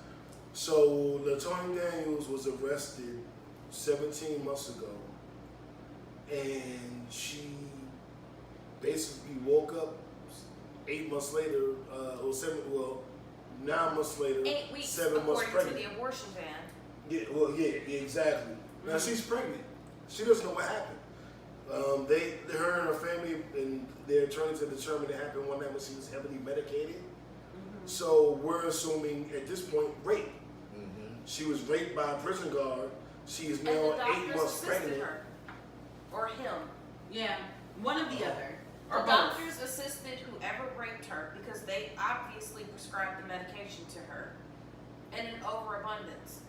So LaTonya Daniels was arrested 17 months ago, and she basically woke up 8 months later, or 9 months later, 8 weeks 7 months according pregnant. to the abortion ban. Yeah, exactly. Now she's pregnant. She doesn't know what happened. Her and her family and their attorneys have determined it happened one night when she was heavily medicated. So we're assuming at this point rape. She was raped by a prison guard. She is And now the 8 doctors months assisted pregnant. her. Or him. Yeah, one or the other. The Or both. doctors assisted whoever raped her because they obviously prescribed the medication to her in an overabundance.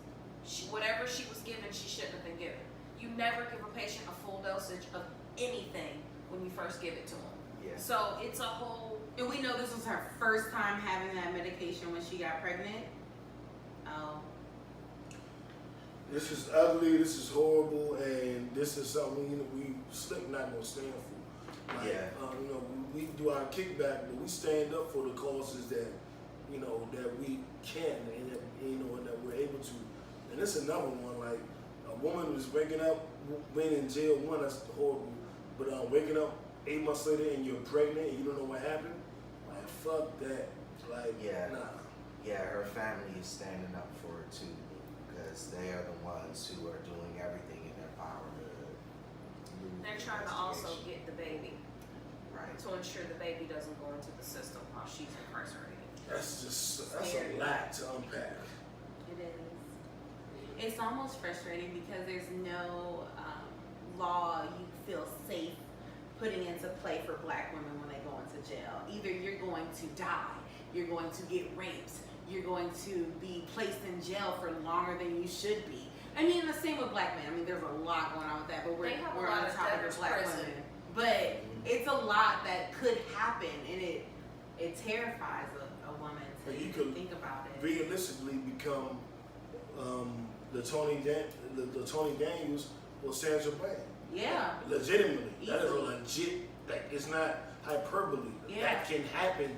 Whatever she was given, she shouldn't have been given. You never give a patient a full dosage of anything when you first give it to them. yeah. So it's a whole. And we know this was her first time having that medication when she got pregnant. Oh. This is ugly. This is horrible, and this is something we slick not gonna stand for. Like, Yeah. We do our kickback, but we stand up for the causes that that we can and that, and that we're able to. And it's another one, like a woman who's waking up, being in jail. One, that's horrible. But waking up 8 months later and you're pregnant and you don't know what happened. Like fuck that. Like Yeah. nah. Yeah, her family is standing up for her too, because they are the ones who are doing everything in their power to move They're the trying to also investigation. get the baby Right. to ensure the baby doesn't go into the system while she's incarcerated. That's a Scary. lot to unpack. It is. It's almost frustrating because there's no law you feel safe putting into play for black women when they go into jail. Either you're going to die, you're going to get raped, you're going to be placed in jail for longer than you should be. I mean, the same with black men. I mean, there's a lot going on with that, but They have a we're lot on the of topic debtors of black prison. women. But it's a lot that could happen, and it terrifies a woman to But you even could think about it. realistically become the Tony Daniels or Sandra Bland. Yeah. Legitimately. That is a Easily. legit, like, it's not hyperbole. Yeah. That can happen.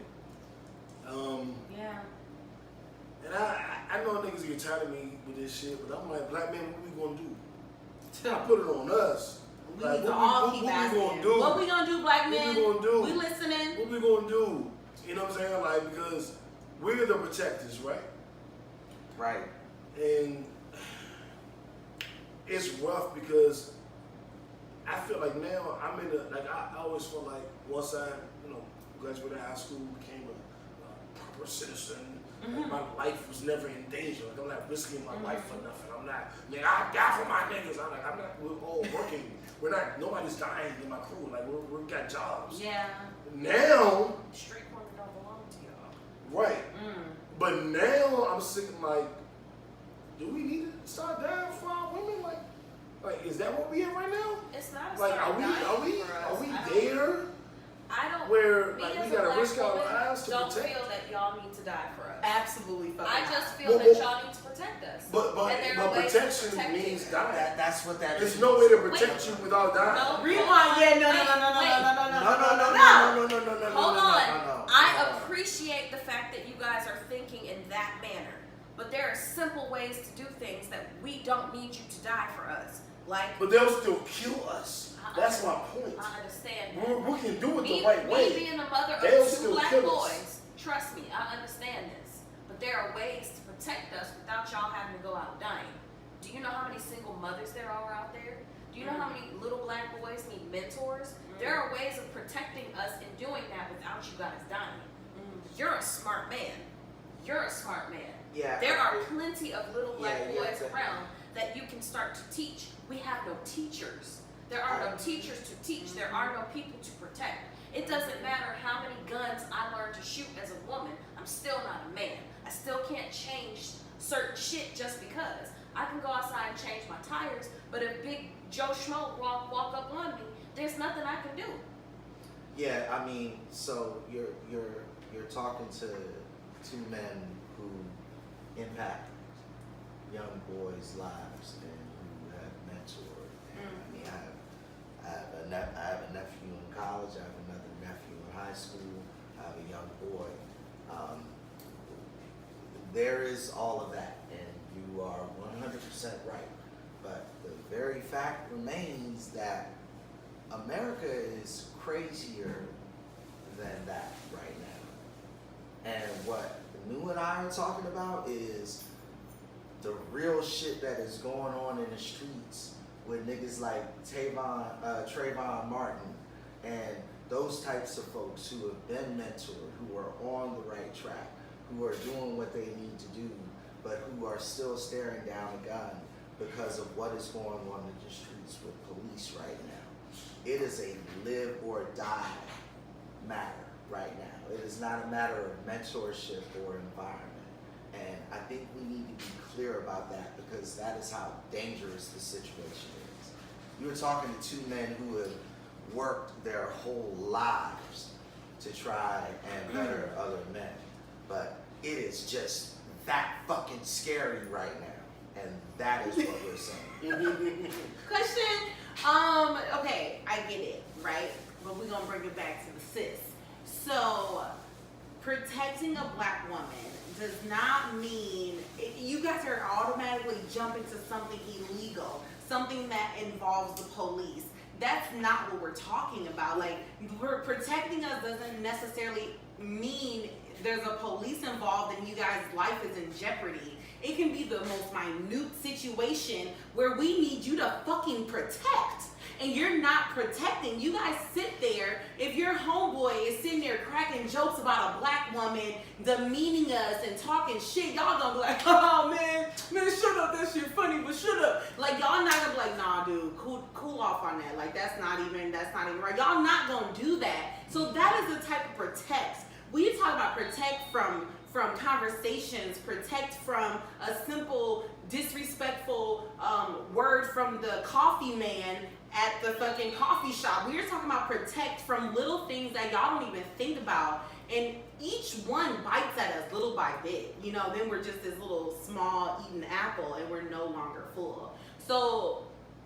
Yeah. And I know niggas get tired of me with this shit, but I'm like, black men, what we gonna do? I put it on us. We Like, need to what all we keep gonna asking. do? What we gonna do, black What men? we gonna do? We listening. What we gonna do? You know what I'm saying? Like, because we're the protectors, right? Right. And it's rough because I feel like now I'm in a, like, I always felt like once I, graduated high school, became a proper citizen, like my life was never in danger. Like, I'm not risking my life for nothing. I'm not, I die for my niggas. We're all working. We're not, nobody's dying in my crew. Like, we've got jobs. Yeah. Now, Street corner don't belong to y'all. right. But now I'm sitting like, do we need to start dying for our women? Like, is that what we in right now? It's not a Like, start are we dying there? I don't. Where me like as we a gotta black risk our woman lives to don't protect? feel that y'all need to die for us. Absolutely fucking I not. just feel that y'all need to protect us. But And there are ways of protection protecting means us. dying. That's what that There's is. no way to protect you without dying. No, Rewind. Yeah, no. Hold on. No. I appreciate the fact that you guys are thinking in that manner. But there are simple ways to do things that we don't need you to die for us. Like, But they'll still kill us. That's my point. I understand that. We can do it Me, the right me way. being a mother They'll of 2 still black kill us. boys, trust me, I understand this. But there are ways to protect us without y'all having to go out dying. Do you know how many single mothers there are out there? Do you know how many little black boys need mentors? There are ways of protecting us in doing that without you guys dying. You're a smart man. You're a smart man. Yeah. There are plenty of little black Yeah, boys but- around that you can start to teach. We have no teachers. There are no teachers to teach. There are no people to protect. It doesn't matter how many guns I learned to shoot as a woman. I'm still not a man. I still can't change certain shit just because. I can go outside and change my tires, but if Big Joe Schmo walk up on me, there's nothing I can do. Yeah, I mean, so you're talking to 2 men who impact young boys' lives and who have mentored. And I mean, I have a nephew in college. I have another nephew in high school. I have a young boy. There is all of that, and you are 100% right. But the very fact remains that America is crazier than that right now. And what New and I are talking about is the real shit that is going on in the streets with niggas like Trayvon Martin and those types of folks who have been mentored, who are on the right track, who are doing what they need to do, but who are still staring down a gun because of what is going on in the streets with police right now. It is a live or die matter right now. It is not a matter of mentorship or environment. And I think we need to be clear about that because that is how dangerous the situation is. You were talking to 2 men who have worked their whole lives to try and better other men. But it is just that fucking scary right now. And that is what we're saying. Question. Okay, I get it, right? But we're gonna bring it back to the sis. So, protecting a black woman does not mean you guys are automatically jumping to something illegal, something that involves the police. That's not what we're talking about. Like, protecting us doesn't necessarily mean there's a police involved and you guys' life is in jeopardy. It can be the most minute situation where we need you to fucking protect. And you're not protecting. You guys sit there. If your homeboy is sitting there cracking jokes about a black woman, demeaning us and talking shit, y'all gonna be like, oh man, shut up, that shit funny, but shut up. Like, y'all not gonna be like, nah, dude, cool off on that. Like, that's not even right. Y'all not gonna do that. So that is the type of protect. We talk about protect from conversations, protect from a simple disrespectful word from the coffee man at the fucking coffee shop. We are talking about protect from little things that y'all don't even think about, and each one bites at us little by bit. You know, then we're just this little small eating apple and we're no longer full. So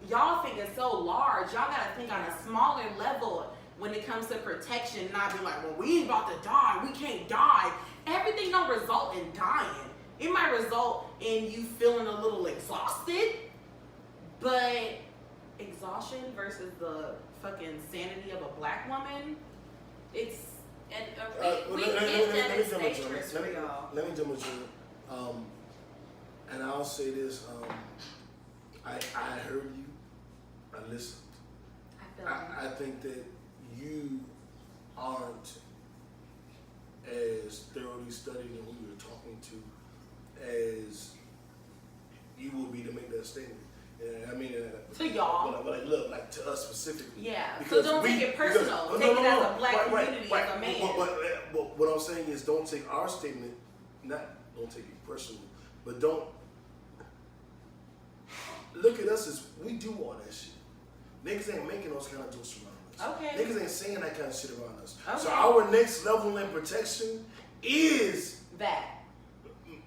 y'all think it's so large, y'all gotta think on a smaller level when it comes to protection, not be like, well, we ain't about to die, we can't die. Everything don't result in dying. It might result in you feeling a little exhausted, but exhaustion versus the fucking sanity of a black woman, it's And we get that it's dangerous for y'all. Let me jump with you. And I'll say this. I heard you. I listened. I think that you aren't as thoroughly studied and who you're talking to as you will be to make that statement. I mean, to y'all. But like, look, like to us specifically. Yeah. Because So don't take it personal. Take it as a black community, as a man. But what I'm saying is, don't take our statement. Don't take it personal, but don't look at us as we do all that shit. Niggas ain't making those kind of jokes around us. Okay. Niggas ain't saying that kind of shit around us. Okay. So our next level in protection is that.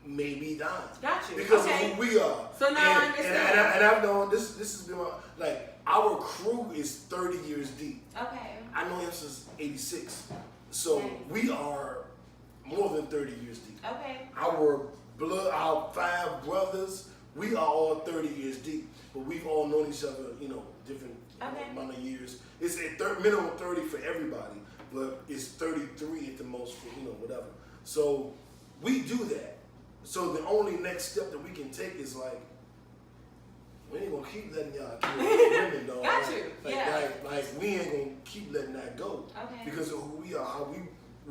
Maybe dying. Got you. Because okay. of who we are. So now I understand. And I've known this has been like our crew is 30 years deep. Okay. I know him since '86. So we are more than 30 years deep. Okay. Our 5 brothers, we are all 30 years deep. But we've all known each other, different amount of years. It's a minimum 30 for everybody, but it's 33 at the most for, whatever. So we do that. So the only next step that we can take is like, we ain't gonna keep letting y'all kill women, dog. Got you. Like we ain't gonna keep letting that go. Okay. Because of who we are, how we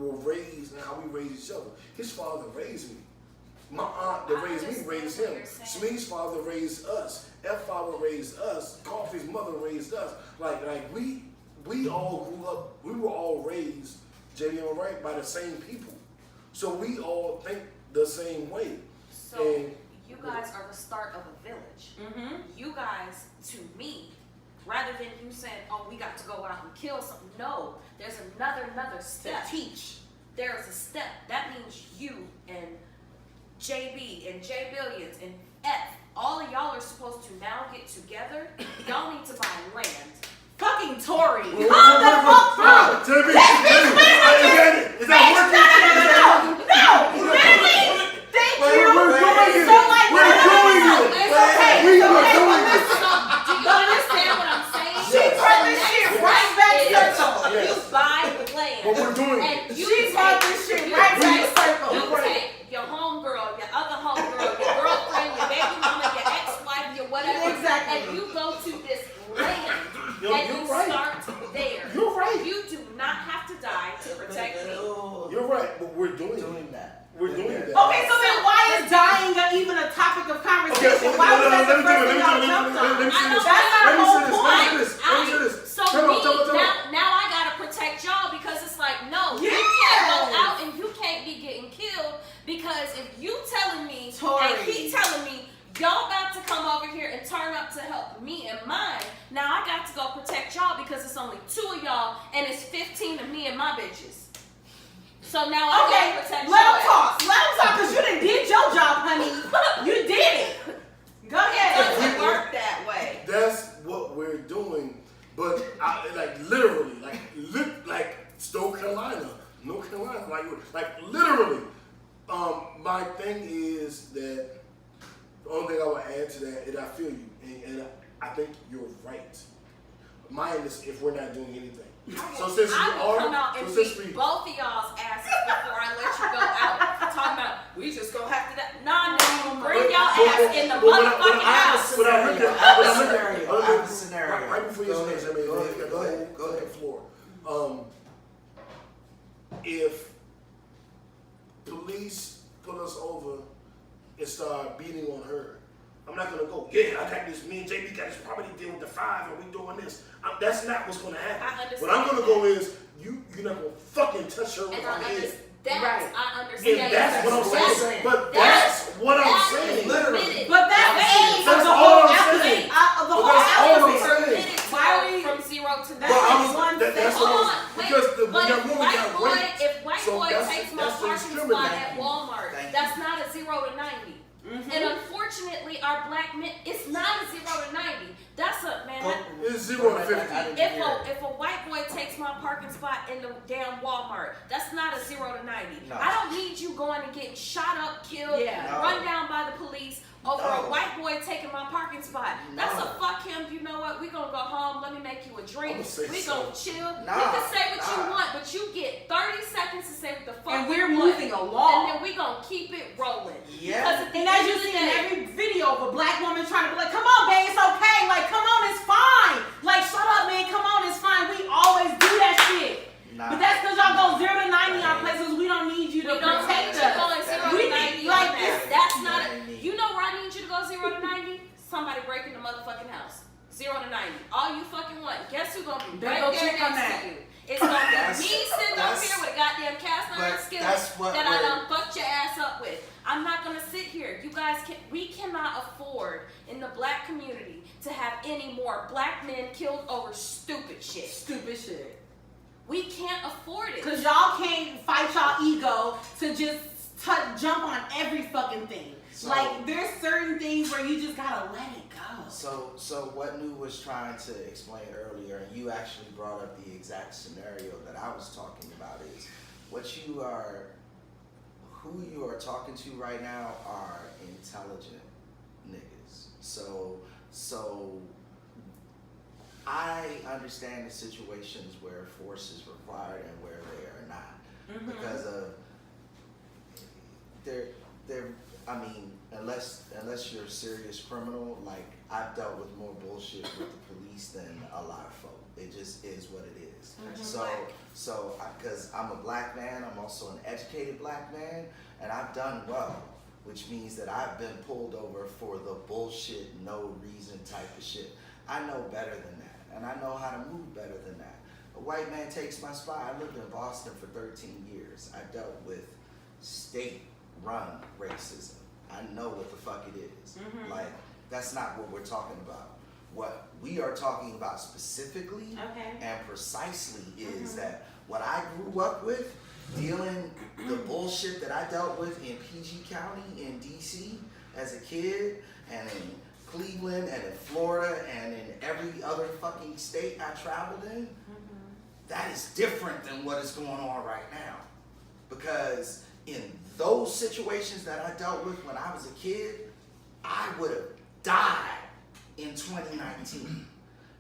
were raised, and how we raised each other. His father raised me. My aunt that raised me raised him. Smee's father raised us. F father raised us. Coffee's mother raised us. Like we all grew up. We were all raised, JD, am I right, by the same people. So we all think the same way. So you guys are the start of a village. Mm-hmm. You guys, to me, rather than you saying, "Oh, we got to go out and kill something," no, there's another step. To teach. There is a step. That means you and JB and J Billions and F, all of y'all are supposed to now get together. Y'all need to buy land. Fucking Tory. Come the Wait, fuck through. JB, Is that working? No. Really? Thank you. We're doing it. So like, We're doing it. It's okay. We It's are okay. doing it. So, do you understand what I'm saying? She brought this shit right back circle. Yes. You buy land. But we're doing it. And you She brought this shit right back circle. You take your homegirl, your other homegirl, your girlfriend, your baby mama, your ex-wife, your whatever, Exactly. and you go to this land and You're you right. start there. You're right. You do not have to die to protect me. You're right, but we're doing that. We're doing that. Okay, so then why is dying even a topic of conversation? Why was that the first thing y'all jumped on? Let me say this. So now I gotta protect y'all because it's like, no, you can't go out and you can't be getting killed because if you telling me Tory. and he telling me y'all got to come over here and turn up to help me and mine, now I got to go protect y'all because it's only 2 of y'all and it's 15 of me and my bitches. So now I gotta protect y'all. Let them talk because you done did your job, honey. You did it. Go ahead. It doesn't work that way. That's what we're doing, but literally, like North Carolina, like literally. My thing is that the only thing I would add to that is I feel you, and I think you're right. Mine is if we're not doing anything. So since I will come out and beat both of y'all's asses before I let you go out. Talking about we just gonna have to Nah, bring y'all ass in the motherfucking house. I have a scenario. Right before you say something, Go ahead. the floor. If police put us over and start beating on her, I'm not gonna go, yeah, I got this, me and JB got this property deal with the 5 and we doing this. That's not what's gonna happen. I understand. What I'm gonna go is, you're not gonna fucking touch her with And my head. Right. I understand. And that's what I'm saying. But That's what I'm saying. Literally. But that's aims of That's the all whole I'm alphabet. saying. The whole But that's all I'm alphabet. saying. Why are we from 0 to 9? That's Hold what on, I'm because the but young woman got raped. if white So boy that's- takes my that's the parking spot discrimination. at Walmart, Thank you. that's not a 0 to 90. And unfortunately, our black men, it's not a 0 to 90. That's a man. It's 0 to 50. If a white boy takes my parking spot in the damn Walmart, that's not a 0 to 90. No. I don't need you going and getting shot up, killed, Yeah. run down by the police, over a white boy taking my parking spot. No. That's a fuck him. You know what? We gonna go home. Let me make you a drink. We gonna chill. You Nah, can say what you want, but you get 30 seconds to say what the fuck And we're you want. moving along. And then we gonna keep it rolling. Yeah. Because at the And end as you of the see in day, every video of a black woman trying to be like, come on, babe, it's okay. Like, come on, it's fine. Like, shut up, man. Come on, it's fine. We always do that shit. Nah. But that's because y'all go 0 to 90 on places we don't need you to we don't protect need you going us. 0 We to 90 need- on like that. this- That's not that a, ain't me. you know where I need you to go 0 to 90? Somebody breaking the motherfucking house. 0 to 90. All you fucking want. Guess who's gonna be There right go there check on next that. to you? It's gonna be That's- me sitting up that's- here with a goddamn cast iron but skillet that's what that I we're- done fucked your ass up with. I'm not gonna sit here. You guys we cannot afford in the black community to have any more black men killed over stupid shit. Stupid shit. We can't afford it. Because y'all can't fight y'all ego to just jump on every fucking thing. So- like, there's certain things where you just gotta let it go. So what New was trying to explain earlier, and you actually brought up the exact scenario that I was talking about, is who you are talking to right now are intelligent niggas. So I understand the situations where force is required and where they are not. Mhm. Because of I mean, unless you're a serious criminal, like, I've dealt with more bullshit with the police than a lot of folk. It just is what it is. Because I'm a black man, I'm also an educated black man, and I've done well, which means that I've been pulled over for the bullshit, no reason type of shit. I know better than that, and I know how to move better than that. A white man takes my spot. I lived in Boston for 13 years. I dealt with state-run racism. I know what the fuck it is. Mhm. Like, that's not what we're talking about. What we are talking about specifically Okay. and precisely is that what I grew up with, dealing the bullshit that I dealt with in PG County, in DC, as a kid, and in Cleveland, and in Florida, and in every other fucking state I traveled in, that is different than what is going on right now. Because in those situations that I dealt with when I was a kid, I would have died in 2019.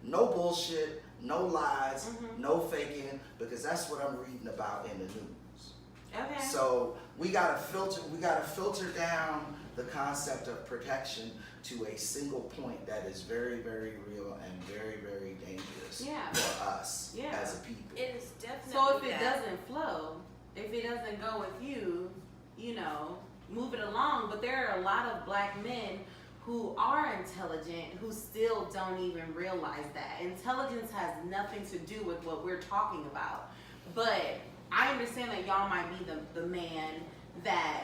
No bullshit, no lies, no faking, because that's what I'm reading about in the news. Okay. So we gotta filter down the concept of protection to a single point that is very, very real and very, very dangerous for us as a people. It is definitely So if it that. doesn't flow, if it doesn't go with you, you know, move it along. But there are a lot of black men who are intelligent who still don't even realize that. Intelligence has nothing to do with what we're talking about. But I understand that y'all might be the man that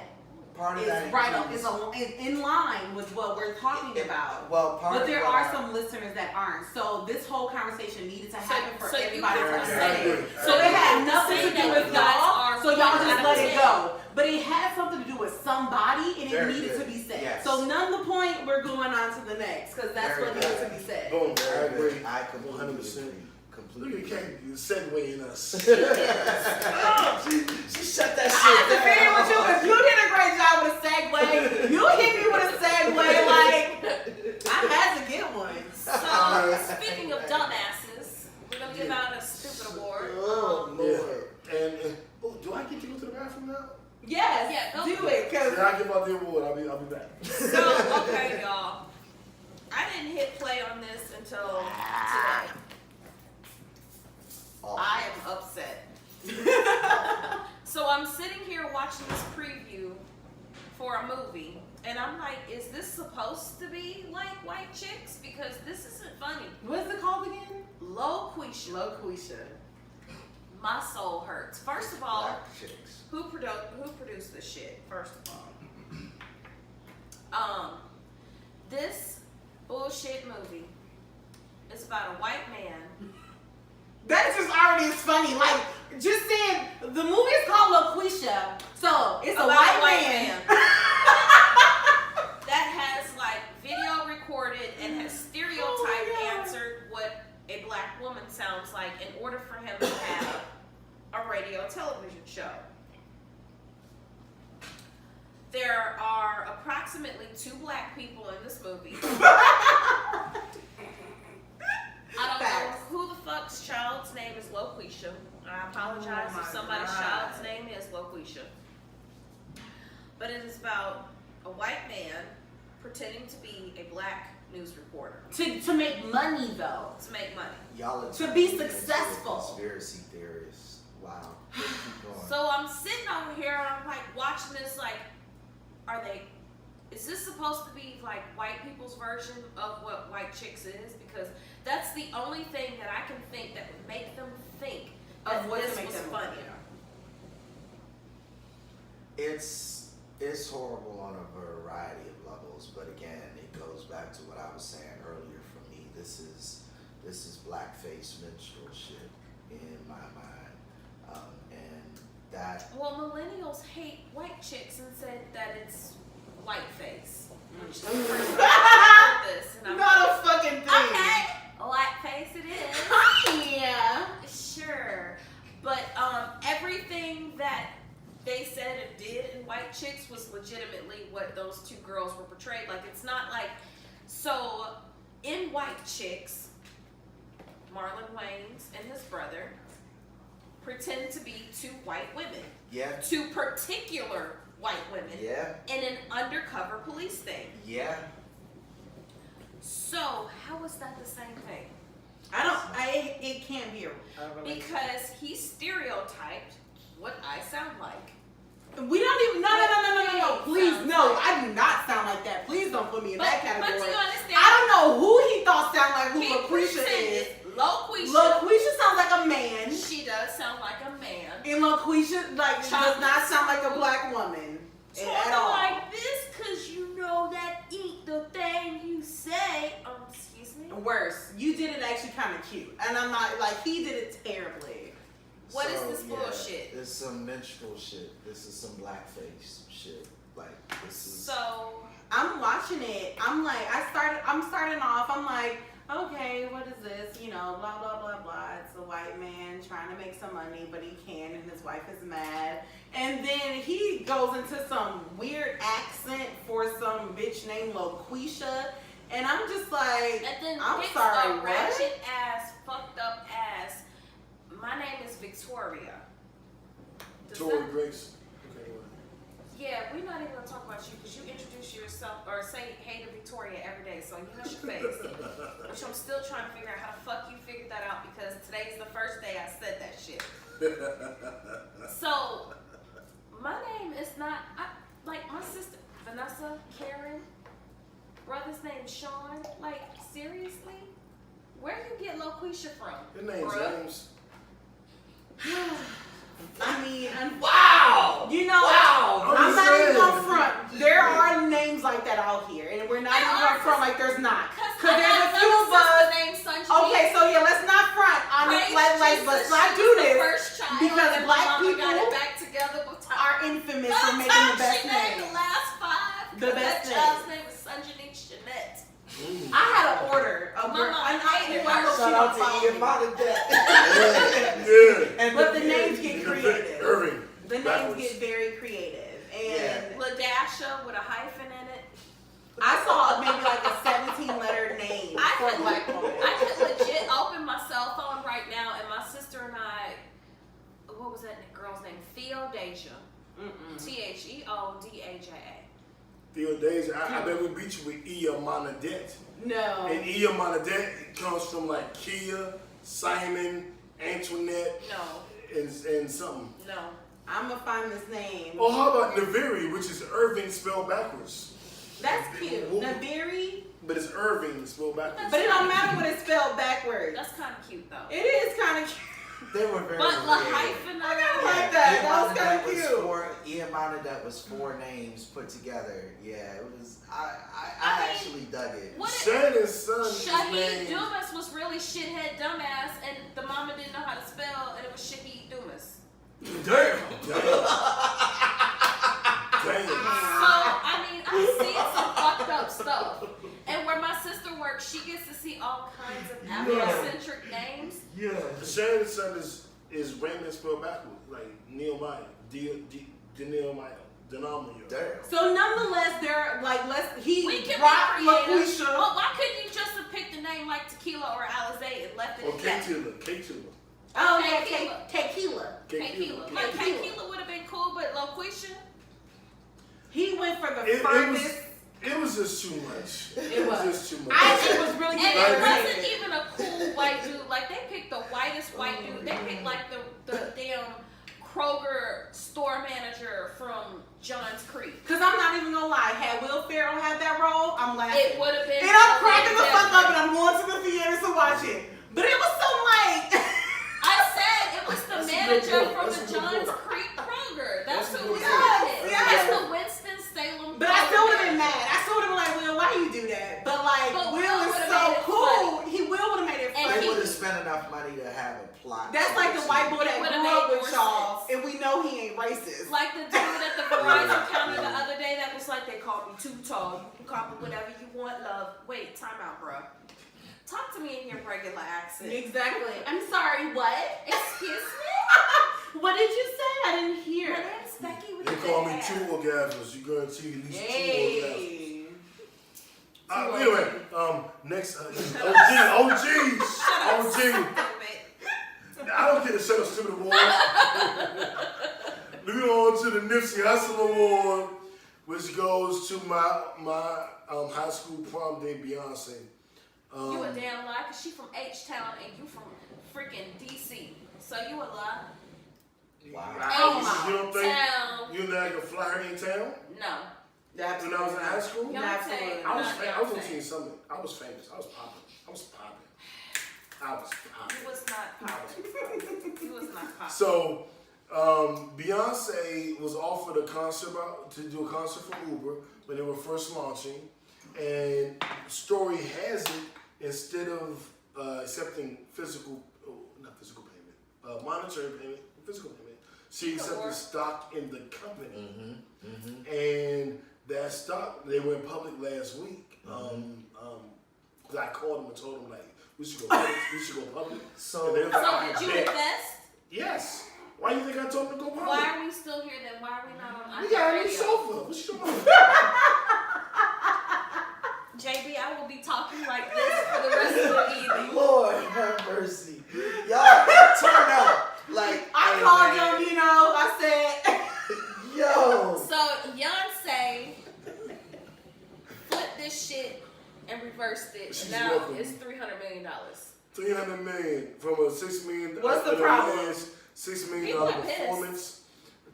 Part of is that right up, includes- is in line with what we're talking about. Well, part But of there what are some listeners that aren't. So this whole conversation needed to happen for so you everybody have to to say. say- So it had you nothing say to do that with you guys y'all. are So y'all one just out let of it 10. go. But it had something to do with somebody, and Very it needed good. to be said. Yes. So none the point. We're going on to the next because that's Very what needed good. to be said. Boom. I Very agree. good. I completely 100%. agree. Look Completely. at Kate, you segueing us. She shut that I shit agree with you. down. If you did a great job with a segue, you hit me with a segue. Like I had to get one. So, speaking of dumbasses, we're gonna give out a stupid award. Oh Lord. And do I get to go to the bathroom now? Yes. Yeah, go do for it. Cause Then I give out the award. I'll be back. So, okay, y'all. I didn't hit play on this until today. I am upset. So I'm sitting here watching this preview for a movie, and I'm like, is this supposed to be like white chicks? Because this isn't funny. what's it called again? Loquisha. Loquisha. My soul hurts. First of all, Black chicks. who produced this shit? First of all, this bullshit movie is about a white man. That just already is funny. Like, just saying, the movie is called LaQuisha, so it's a About white, a white man. that has like video recorded and has stereotype answered what a black woman sounds like in order for him to have a radio television show. There are approximately approximately 2 black people in this movie. I don't know who the fuck's child's name is Loquisha. I apologize if somebody's child's name is Loquisha. But it is about a white man pretending to be a black news reporter. To make money though. To make money. Y'all are To be turning me into a successful. Conspiracy theorists. Wow. Keep going. So I'm sitting over here and I'm like watching this like, is this supposed to be like white people's version of what white chicks is? Because that's the only thing that I can think that would make them think that Of what this to make was them funny. It's horrible on a variety of levels, but again, it goes back to what I was saying earlier. For me, this is blackface minstrel shit in my mind, and that. Well, millennials hate white chicks and said that it's whiteface. Which is the first time I heard this, and I'm Not a fucking thing. okay, whiteface it is. Yeah. Sure, but everything that they said and did in White Chicks was legitimately what those 2 girls were portrayed like. It's not like, so in White Chicks, Marlon Wayans and his brother pretend to be 2 white women. Yeah. 2 particular white women. Yeah. In an undercover police thing. Yeah. So how is that the same thing? It can't be a relationship. Because he stereotyped what I sound like. We don't even. No. Please, no. I do not sound like that. Please don't put me in that category. But you understand? I don't know who he thought sound like who He LaQuisha is. pretended Loquisha. LaQuisha sounds like a man. She does sound like a man. And LaQuisha does not sound like a black woman at Talking all. like this because you know that ain't the thing you say. Excuse me? Worse, you did it actually kind of cute, and I'm not like he did it terribly. What is this bullshit? This is some minstrel shit. This is some blackface shit. Like this is. So I'm watching it. I'm like, I'm starting off. I'm like, okay, what is this? You know, blah blah blah blah. It's a white man trying to make some money, but he can't, and his wife is mad. And then he goes into some weird accent for some bitch named Loquisha, and I'm just like, and then I'm picks sorry, a what? ratchet ass, fucked up ass. My name is Victoria. Does Tori that- Grace. Okay, well. Yeah, we're not even gonna talk about you because you introduce yourself or say hey to Victoria every day, so you know your face. Which I'm still trying to figure out how the fuck you figured that out because today's the first day I said that shit. So my name is not like my sister Vanessa, Karen, brother's name is Sean. Like seriously, where you get Loquisha from? Your name's bruh? James. I mean, Wow. you know, I'm I'm not even saying. gonna front. There are names like that out here, and we're not There even are, gonna front like there's not. Cause Because there's a I few got of us. named Sunshine. Okay, so yeah, let's not front on it. Let's not do this First child, because and black my mama got people it back together with time. are infamous for making the best She named name. the last 5. The best that child's name is Sanjani Jeanette. I had an order of Mama, I hated her. Shout out to Ian Montedet. Yeah. But the names get creative. Irving. The names Backwards. get very creative, and Yeah. Ladasha with a hyphen in it. I saw maybe like a 17-letter name for a black woman. I could legit open my cell phone right now, and my sister and I, what was that girl's name? Theodasia. Theodaja. Theo Days, I bet we beat you with Ia Montedet. No. And Ia Montedet comes from like Kia, Simon, Antoinette, No, and something. no. I'm gonna find this name. Oh, how about Naviri, which is Irving spelled backwards? That's cute. Who- Naviri, But it's Irving spelled backwards. but it don't matter what it's spelled backwards. That's kind of cute though. It is kind of cute. They were very But la creative. hyphen, I gotta like that. That was kind of Ian cute. Montedet was 4 names put together. Yeah, it was. I I mean, actually dug it. what it- Shannon's son is Shaheed named. Dumas was really shithead dumbass, and the mama didn't know how to spell, and it was Shaheed Dumas. Damn. Damn. So, I mean, I've seen some fucked up stuff. And where my sister works, she gets to see all kinds of Afrocentric names. Yeah. Shannon's son is Raymond spelled backwards, like Nehemiah, Denehemiah. Damn. So nonetheless, there Like, he We can dropped be creative. LaQuisha. But why couldn't you just have picked a name like Tequila or Alizé and left it Or at that? K-Tilla. Oh, yeah, Tequila. Tequila. Like, Tequila would have been cool, but LaQuisha? He went for the It furthest. was just too much. It was. just too much. It was really And good. it wasn't even a cool white dude. Like, they picked the whitest white dude. They picked, like, the damn Kroger store manager from Johns Creek. Because I'm not even gonna lie, had Will Ferrell had that role, I'm laughing. It would have been. And I'm cracking the fuck up and I'm going to the theater to watch it. But it was so like. I said it was the That's a manager good from point. the That's a good Johns point. Creek Kroger. That's That's a who good it point. is. Yes. It's the Winston-Salem. But I still would have been Kroger. mad. I still would have been like, Will, why you do that? But like, But Will Will is would've so made it cool. He would have made it And funny. They would have spent enough money to have a plot. That's like the white boy that It would've grew up made with more y'all, sense. and we know he ain't racist. Like the dude at the Verizon counter the other day that was like, they called me too tall. You can call me whatever you want, love. Wait, time out, bro. Talk to me in your regular accent. Exactly. I'm sorry, what? Excuse me? What did you say? I didn't hear. My name's Becky with They the call me hair. 2 orgasms. You guarantee at least 2 orgasms. Hey. Anyway, next, OG. I don't get a Shut Up Stupid Award. Moving on to the Nipsey Hussle Award, which goes to my high school prom date, Beyonce. You a damn lie, cause she from H-Town and you from freaking DC. So you a lie. Wow. You don't think Town. you and I could fly her in town? No. When I was in high school? Beyonce. Absolutely. I was not on Beyonce. Teen Summit. I was famous. I was popping. You was not popping. You was not popping. So, Beyonce was offered to do a concert for Uber when they were first launching, and story has it, instead of accepting monetary payment, physical payment, she accepted stock in the company, and that stock they went public last week. I called them and told them like we should go public. So, And they was like, So "I did you bet." invest? Yes. Why do you think I told them to go public? Why are we still here then? Why are we not on We got a new radio? sofa. What you talking about? JB, I will be talking like this for the rest of the evening. Lord have mercy. Y'all turn up. Like, I hey, called man. him, I said, Yo. So Beyonce flipped this shit and reversed it. She's And now welcome. it's $300 million. $300 million from a $6 million. What's the problem? $6 million People are pissed. performance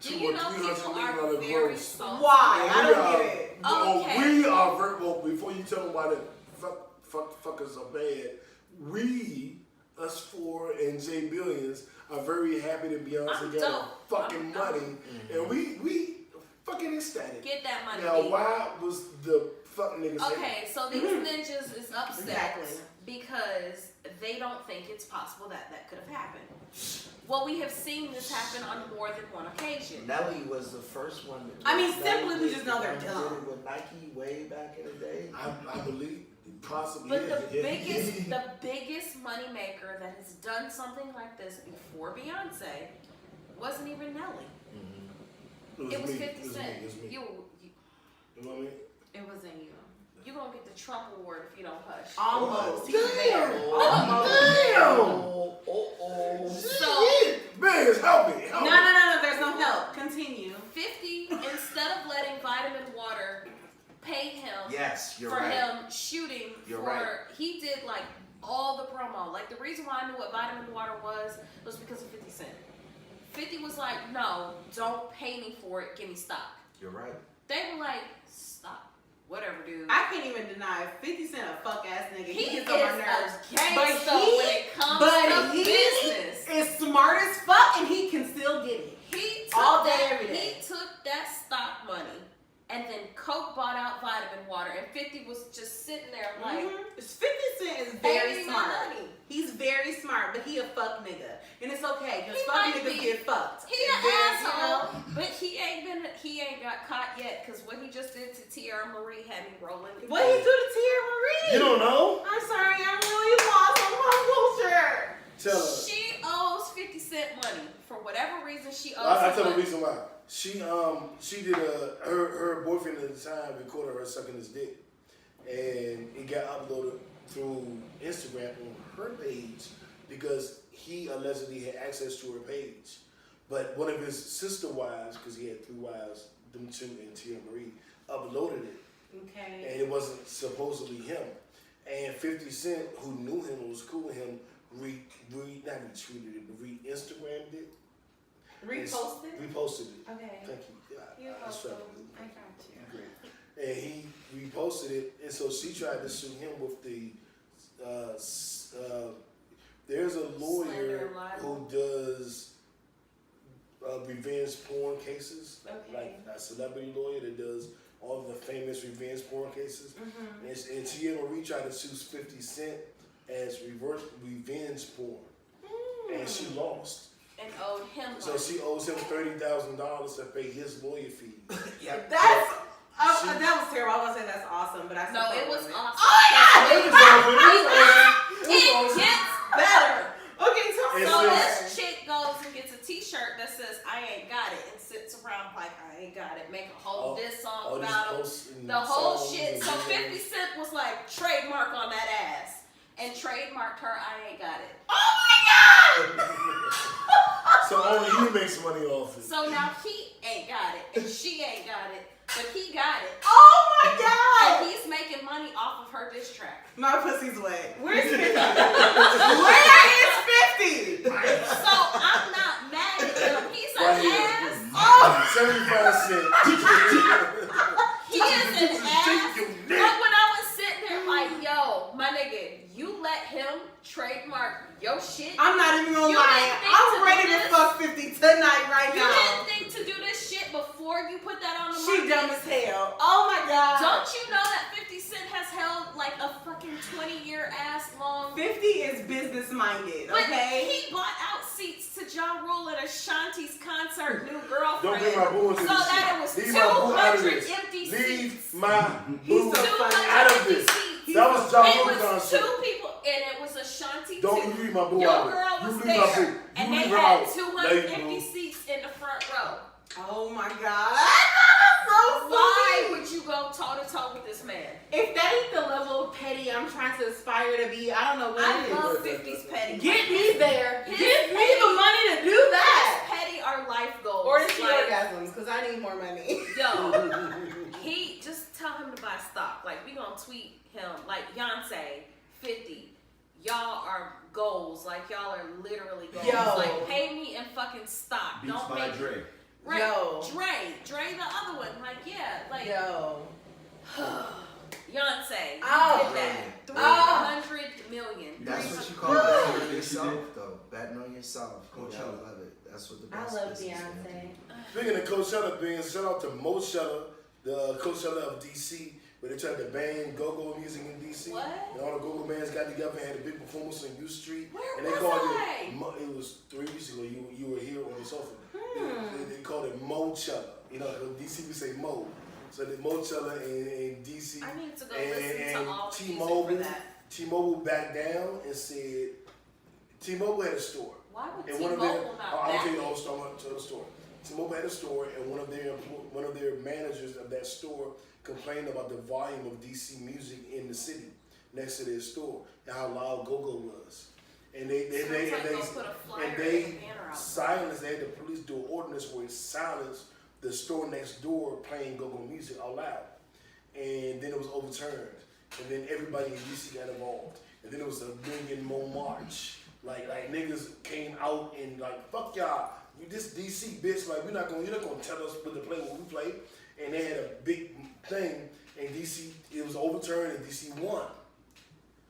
Do to you a know $300 people million are very gross. salty? why? I don't get it. Okay. We are very well. Before you tell them why the fuckers are bad, we, us four and J Billions, are very happy that Beyonce I'm got dope. fucking I'm money, and we fucking ecstatic. Get that money. Now, baby. why was the fuck niggas hating? Okay, so these ninjas is upset Exactly. because they don't think it's possible that that could have happened. Well, we have seen this happen on more than one occasion. Nelly was the first one. I mean, Nelly simply we was just the know they're one who dumb. did it with Nike way back in the day. I believe possibly. But the is, yeah. biggest money maker that has done something like this before Beyonce wasn't even Nelly. It was me. 50 It was Cent. me. It was me. You You know what I mean? It wasn't you. you gonna get the Trump award if you don't hush. Almost. He's Damn. there. Oh, So Billions, help me. Help me. No. There's no help. Continue. 50, instead of letting Vitamin Water pay him Yes, you're for right. him shooting You're for right. he did like all the promo. Like the reason why I knew what Vitamin Water was because of 50 Cent. 50 was like, no, don't pay me for it, give me stock. You're right. They were like, stop. Whatever, dude. I can't even deny 50 Cent a fuck ass nigga. he gets is on my a nerves. gangster he- when it comes but to he business. is smart as fuck and he can still get it. He took all day, that, every day. He took that stock money and then Coke bought out Vitamin Water and 50 was just sitting there like, 50 Cent is pay very me my smart. money. He's very smart, but he a fuck nigga. And it's okay, because He fuck might niggas be. get fucked. He And an then, asshole, but he ain't got caught yet because what he just did to Tierra Marie had me rolling. What he do to Tierra Marie? You don't know? I'm sorry, I'm really lost on pop culture. Tell us. She owes 50 Cent money for whatever reason. She owes I him tell the money. reason why. She did her boyfriend at the time recorded her sucking his dick, and it got uploaded through Instagram on her page because he allegedly had access to her page. But one of his sister wives, because he had 3 wives, them 2 and Tia Marie, uploaded it. Okay. And it wasn't supposedly him. And 50 Cent, who knew him and was cool with him, not retweeted it, but re-Instagrammed it. Reposted? Reposted it. Okay. Thank you. You're I welcome. struggled. I got you. Great. And he reposted it, and so she tried to sue him with the. There's a lawyer who does revenge porn cases, like a celebrity lawyer that does all of the famous revenge porn cases. Mm-hmm. And Tia Marie tried to sue 50 Cent as revenge porn, and she lost. And owed him money. So she owes him $30,000 to pay his lawyer fees. Yep. That was terrible. I was gonna say that's awesome, but I No, it was it. awesome. Oh yeah! It gets better. Okay, so this chick goes and gets a T-shirt that says "I ain't got it" and sits around like "I ain't got it." Make a whole diss song about him. The whole shit. So 50 Cent was like trademark on that ass and trademarked her "I ain't got it." oh my god! So only he makes money off it. So now he ain't got it and she ain't got it, but he got it. Oh my god! And he's making money off of her diss track. My pussy's wet. Where's 50? Where is 50? So I'm not mad at him. He's an ass. Oh, 75 cents. He is an ass. But when I was sitting there like, yo, my nigga, you let him trademark your shit. I'm not even gonna You lie. didn't think I'm to ready do to this? fuck 50 tonight, right You now. didn't think to do this shit before you put that on the She market? dumb as hell. Oh my god. Don't you know that 50 Cent has held like a fucking 20-year ass long? 50 is business minded, But okay? he bought out seats to Ja Rule at Ashanti's concert, New Don't Girlfriend. bring my boo into So this that shit. it was Leave my boo out of 200 this. empty Leave seats. my boo so funny. out of this. Seats. That was Ja It Rule was concert. 2 people, and it was Ashanti Don't too. you leave my boo Your out of it. girl You was leave my there, boo. and You they leave her had out. 200 Leave empty boo. seats in the front row. Oh my god. That's so Why funny. would you go toe to toe with this man? If that ain't the level of petty I'm trying to aspire to be, I don't know what I it is. love 50's petty. Get me there. His Give me petty- the money to do that. Petty are life goals. Or the She Like, Orgasms, because I need more money. Yo, he just tell him to buy stock. Like, we gonna tweet him. Like, Beyoncé, 50. Y'all are goals. Like, y'all are literally goals. Yo. Like, pay me in fucking stock. Beats Don't by make Dre. Right. Yo. Dre the other one. Like, yeah. Like, Yo. Beyonce. Oh. Did that. Oh. 300 million. That's what you call Woo! betting on Yes, you yourself, did. though. Betting on yourself. Coach, I love it. That's what the I best love business Beyonce. Speaking of Coachella being, shout out to Mochella, the Coachella of DC, where they tried to ban go-go music in DC. What? And all the go-go bands got together and had a big performance on U Street. Where and they was called I? it was 3 weeks ago. You were here on the sofa. They called it Mochella. You know, DC we say Mo. So the Mochella in DC. I need to go and, listen and to all the music T-Mobile, for that. T-Mobile backed down and said, T-Mobile had a store. Why would And T-Mobile not I'll back tell you the it? whole story. I'm tell the story. T-Mobile had a store, and one of their managers of that store complained about the volume of DC music in the city next to their store and how loud go-go was. And they Sounds like they'll put a flyer in the banner out. silenced. They had the police do an ordinance where it silenced the store next door playing go-go music out loud. And then it was overturned. And then everybody in DC got involved. And then it was a million more march. Like niggas came out and like, fuck y'all. You this DC bitch, like you're not gonna tell us what to play when we play. And they had a big thing and DC, it was overturned and DC won.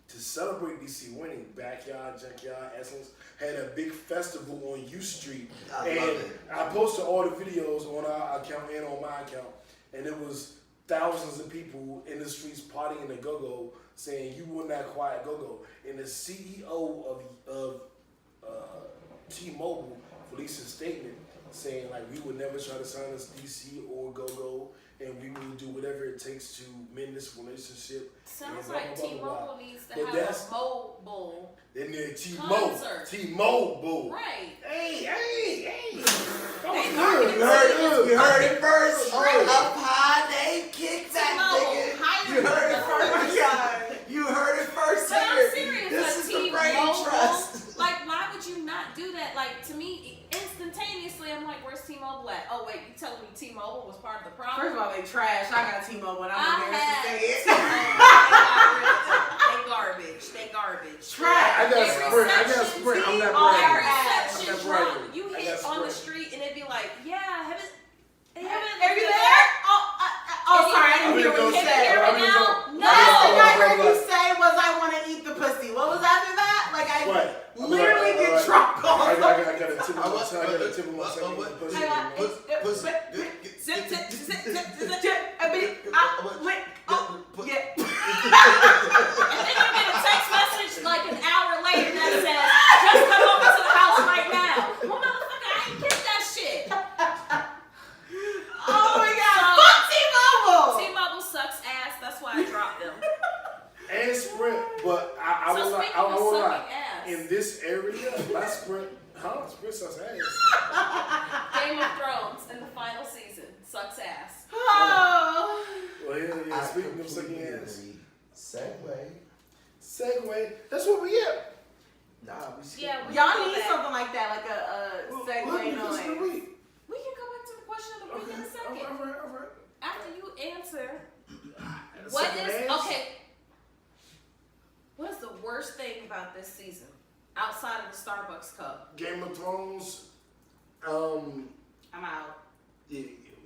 To celebrate DC winning, Backyard, Junkyard, Essence had a big festival on U Street. I love it. I posted all the videos on our account and on my account. And it was thousands of people in the streets partying the go-go saying, you won that quiet go-go. And the CEO of T-Mobile released a statement saying like we would never try to sign us DC or go, and we will do whatever it takes to mend this relationship. Sounds blah, like blah, blah, blah, T-Mobile needs to But have that's- a mobile. They need Concert. T-Mobile. Right. Hey. That They was marketed good. You heard it first. Right. A pod named Kickback, nigga. T-Mobile. You heard it Oh my first. You heard it first But I'm here. serious. This like is the brain T-Mobile, trust. like, why would you not do that? Like, to me, instantaneously, I'm like, where's T-Mobile at? Oh, wait, you telling me T-Mobile was part of the problem? First of all, they trash. I got T-Mobile, and I'm embarrassed to say it. They garbage. Trash. I got Sprint. I'm not All bragging. reception I'm not drunk. bragging. You I hit got on the Sprint. street and it'd be like, yeah, Are you there? Oh, sorry, I didn't hear what you Can you said. hear I'm me just now? on- No. Last thing I I'm heard just you say was, "I want to eat the pussy." What was after that? Like I What? literally All get right. drunk I on. got a tip of my tongue. I got a tip of my tongue. Zip, Pussy. zip, zip, zip, zip, a bit, lick, yeah. And then you get a text message like an hour later that says, just come over to the house right now. Well, motherfucker, I ain't get that shit. Oh my God! Fuck T-Mobile. T-Mobile sucks ass. That's why I dropped them. And Sprint, but I So will speaking of lie. sucking ass, In this area, my Sprint sucks ass. Game of Thrones in the final season sucks ass. Oh. Well, yeah. I Speaking of sucking completely ass, agree. Segue. segue. That's what we at. Nah, we skip. Yeah, we Y'all can go need back. something like that, like a Look, segue because of the noise. week. We can go back to the question of the week in a second. All right. After you answer, what Sucking is ass? okay? What is the worst thing about this season outside of the Starbucks cup? Game of Thrones. I'm out. Yeah,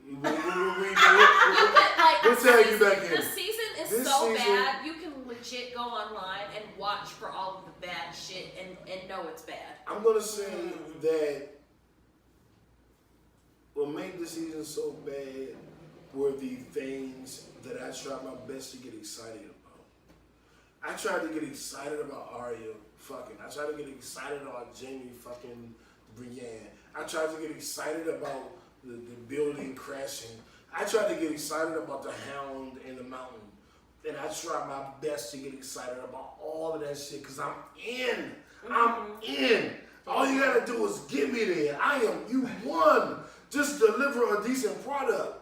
You could like We'll tell you back in. The season is This so season- bad you can legit go online and watch for all of the bad shit and know it's bad. I'm gonna say that what made the season so bad were the things that I tried my best to get excited about. I tried to get excited about Arya fucking. I tried to get excited about Jamie fucking Brienne. I tried to get excited about the building crashing. I tried to get excited about the Hound in the mountain. And I tried my best to get excited about all of that shit because I'm in. I'm in. All you gotta do is get me there. You won. Just deliver a decent product.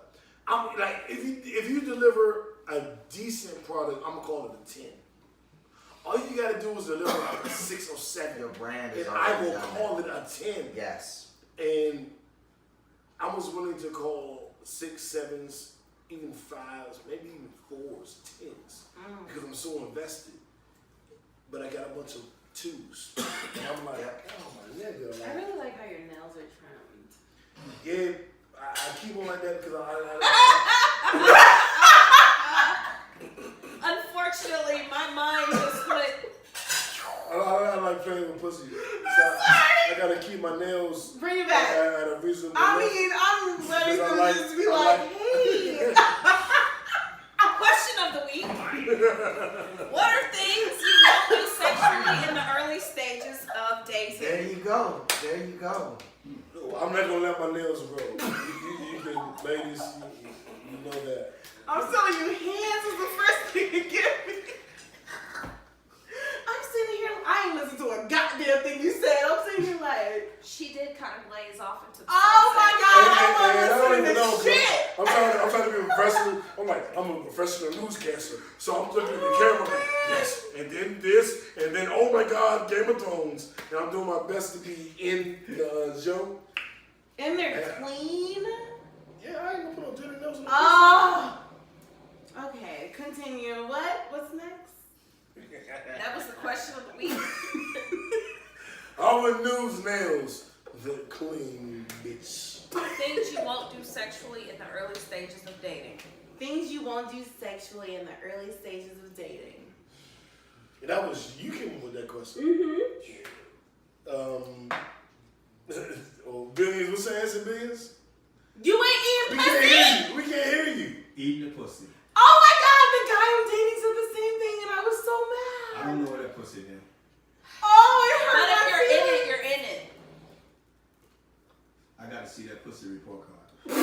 I'm like, if you deliver a decent product, I'm gonna call it a 10. All you gotta do is deliver like a 6 or 7. Your brand is And I already will done call that. it a 10. Yes. And I was willing to call 6, 7s, even 5s, maybe even 4s, 10s, because I'm so invested. But I got a bunch of 2s. And I'm like, oh my nigga. I Like, really like how your nails are trimmed. yeah, I keep them like that because Unfortunately, my mind just went. I like playing with pussy. So I gotta keep my nails Bring it back. at a reasonable I length. mean, I'm ready Because for I this to be I like, hey. Question of the week. What are things you won't do sexually in the early stages of dating? There you go. There you go. I'm not gonna let my nails grow. You can, ladies, you know that. I'm telling you, hands is the first thing to get me. I'm sitting here, I ain't listened to a goddamn thing you said. I'm sitting here like, She did kind of glaze off into the oh my sunset. God, And I I'm don't listening even to know, this shit. I'm trying to be a professional. I'm a professional newscaster. So I'm looking at the camera like, yes, and then this, and then, oh my God, Game of Thrones. And I'm doing my best to be in the show. And they're clean. Yeah, I ain't gonna put no dirty nails on the Oh. Okay, continue. What's next? That was the question of the week. Our news nails, the clean bitch. Things you won't do sexually in the early stages of dating. Things you won't do sexually in the early stages of dating. And that was, you came up with that question. Oh, Billions, what's the answer, Billions? You ain't We eating can't pussy. hear you. We can't hear you. Eating the pussy. Oh my God, the guy I'm dating said the same thing, and I was so mad. I don't know what that pussy is. Oh, it hurt But if my you're in feelings. it, you're in it. I gotta see that pussy report card.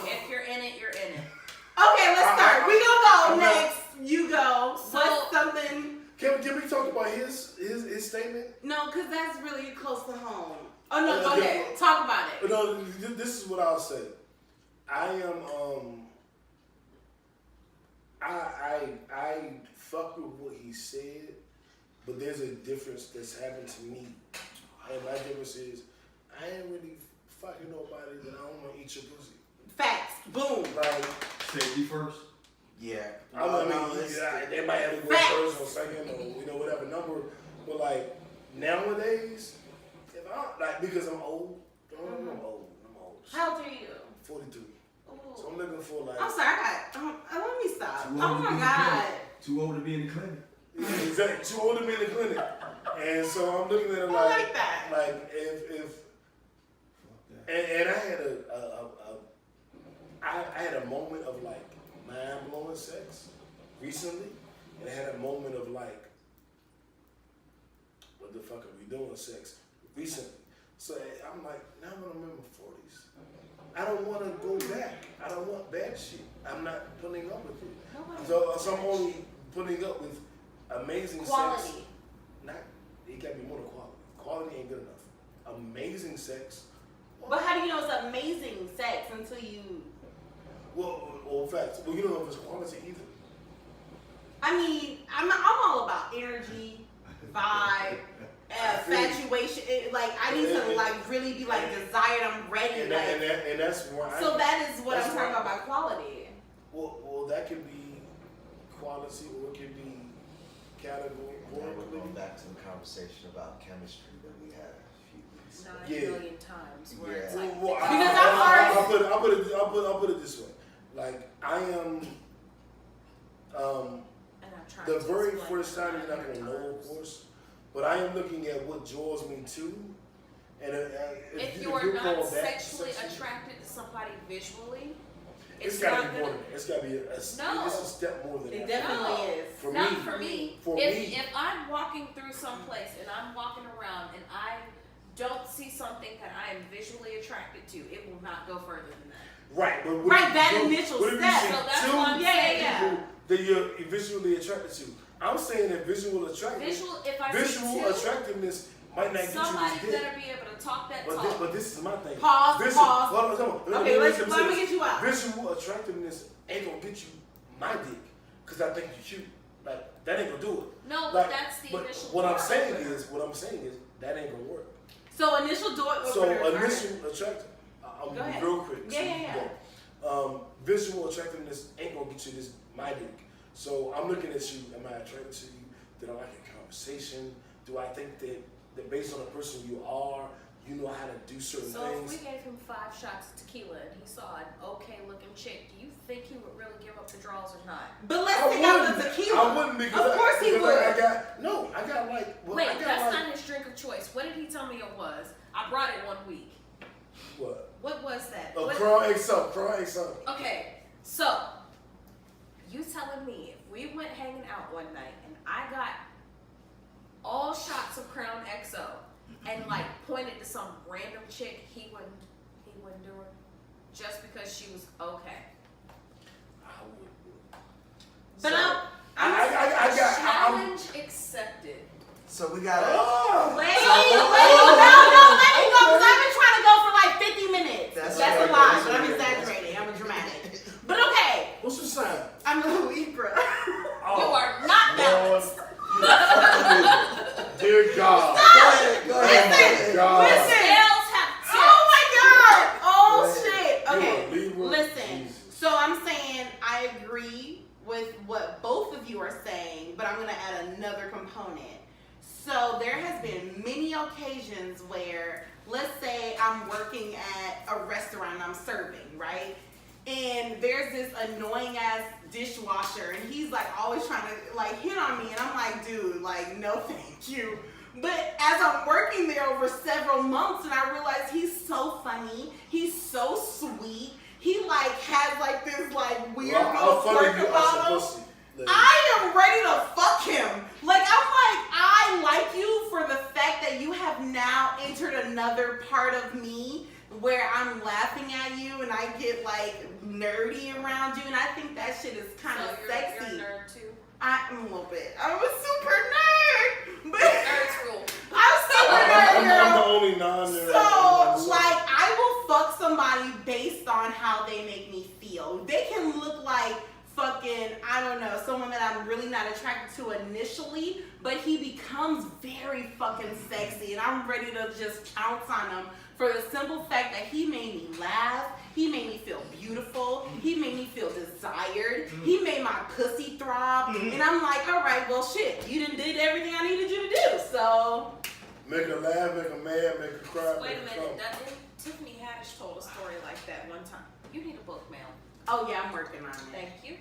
If you're in it, you're in it. Okay, let's start. We gonna go I'm next. You go. So- What's something? Can we talk about his statement? No, because that's really close to home. Oh no, go Yeah. ahead. Talk about it. No, this is what I'll say. I am I fuck with what he said, but there's a difference that's happened to me. And my difference is I ain't really fucking nobody that I don't want to eat your pussy. Facts. Boom. Like Safety first. Yeah. I mean, they might have to go Facts. first or second or whatever number, but like nowadays, if I like because I'm old, I'm old. How old are you? 42. Ooh. So I'm looking for like I'm sorry. I got. Let me stop. Too old Oh to be my in the god. clinic. Too old to be in the clinic. exactly too old to be in the clinic, and so I'm looking at it I like that. like if Fuck that. and I had a moment of like mind blowing sex recently, and I had a moment of like what the fuck are we doing sex recently. So I'm like now when I'm in my 40s, I don't want to go back. I don't want bad shit. I'm not putting up with it. Nobody So wants I'm that only shit. putting up with amazing sex. Quality. Not, it gotta be more than quality. Quality ain't good enough. Amazing sex. But how do you know it's amazing sex until you? Well, facts. Well, you don't know if it's quality either. I mean, I'm all about energy, vibe, infatuation. Like I need to like really be like desired. I'm ready. And, Like, and that's why. so that is what that's I'm talking why- about by quality. Well, that can be quality or it can be category. Now we're going back to the conversation about chemistry that we had a few weeks ago. 9 Yeah. million times where it's Yeah. like Well, Because I'm I'll put it this way. Like I am. and I'm trying The to very explain first time you're not 900 gonna know, of times. course. But I am looking at what draws me to, and If you you're are not called that sexually sexy, attracted to somebody visually, it's it's gotta not be more gonna. than it's gotta be No. it's a step more than It that. definitely No. is. For Not me, for me. For if, me. if I'm walking through some place and I'm walking around and I don't see something that I am visually attracted to, it will not go further than that. Right, but what Right, if that you do- initial what if you step. see So that's two what I'm saying. people that you're visually attracted to? I'm saying that visual attractiveness, If I see visual two, attractiveness might not get you somebody this dick. better be able to talk that But talk. this is my thing. Pause, pause. Hold on, come on. Okay, let say me this. get you out. Visual attractiveness ain't gonna get you my dick because I think you're cute. Like that ain't gonna do it. No, Like, but that's the but initial what I'm door saying opener. is that ain't gonna work. So initial door opener. So initial attraction. I'm Go ahead. real quick. Yeah. Visual attractiveness ain't gonna get you this my dick. So I'm looking at you. Am I attracted to you? Did I like a conversation? Do I think that based on the person you are, you know how to do certain So things? if we gave him 5 shots of tequila and he saw an okay looking chick, do you think he would really give up the draws or not? But let's take out the tequila. I wouldn't because Of course he because would. I got like. Well, Wait, I got that's like, not his drink of choice. What did he tell me it was? I brought it 1 week. What? What was that? A What- Crown XO. Okay, so you telling me if we went hanging out one night and I got all shots of Crown XO and like pointed to some random chick, he wouldn't do it just because she was okay. I would. But So, I got. Challenge accepted. So we got Oh, Wait, So- no, let me go because I've been trying to go for like 50 minutes. That's That's okay, a lie, that's but I'm okay. exaggerating. I'm dramatic. But okay, what's your sign? I'm a Libra. Oh, You are not Lord, balanced. you fucking Dear God. Go ahead. God. Listen. Scales have tips. Oh my God! Oh Go ahead. shit! You Okay, a Libra? listen. Jesus. So I'm saying I agree with what both of you are saying, but I'm gonna add another component. So there has been many occasions where, let's say I'm working at a restaurant and I'm serving, right? And there's this annoying ass dishwasher and he's like always trying to like hit on me and I'm like, dude, like no thank you. But as I'm working there over several months and I realize he's so funny, he's so sweet, he like has like this like weird Well, little how funny quirk you are about him. supposed to. I am ready to fuck him. Like, I'm like, I like you for the fact that you have now entered another part of me where I'm laughing at you and I get like nerdy around you, and I think that shit is kind of sexy. You're a nerd too. I'm a little bit. I'm a super nerd. But Nerds rule. I'm super nerd, I'm girl. the only non-nerd. So, like, I will fuck somebody based on how they make me feel. They can look like fucking, I don't know, someone that I'm really not attracted to initially, but he becomes very fucking sexy, and I'm ready to just pounce on him for the simple fact that he made me laugh, he made me feel beautiful, he made me feel desired, he made my pussy throb, and I'm like, all right, well, shit, you done did everything I needed you to do, so. Make her laugh, make her mad, make her cry. Wait a make her minute. cry. Tiffany Haddish told a story like that one time. You need a book, ma'am. Oh yeah, I'm working on it. Thank you.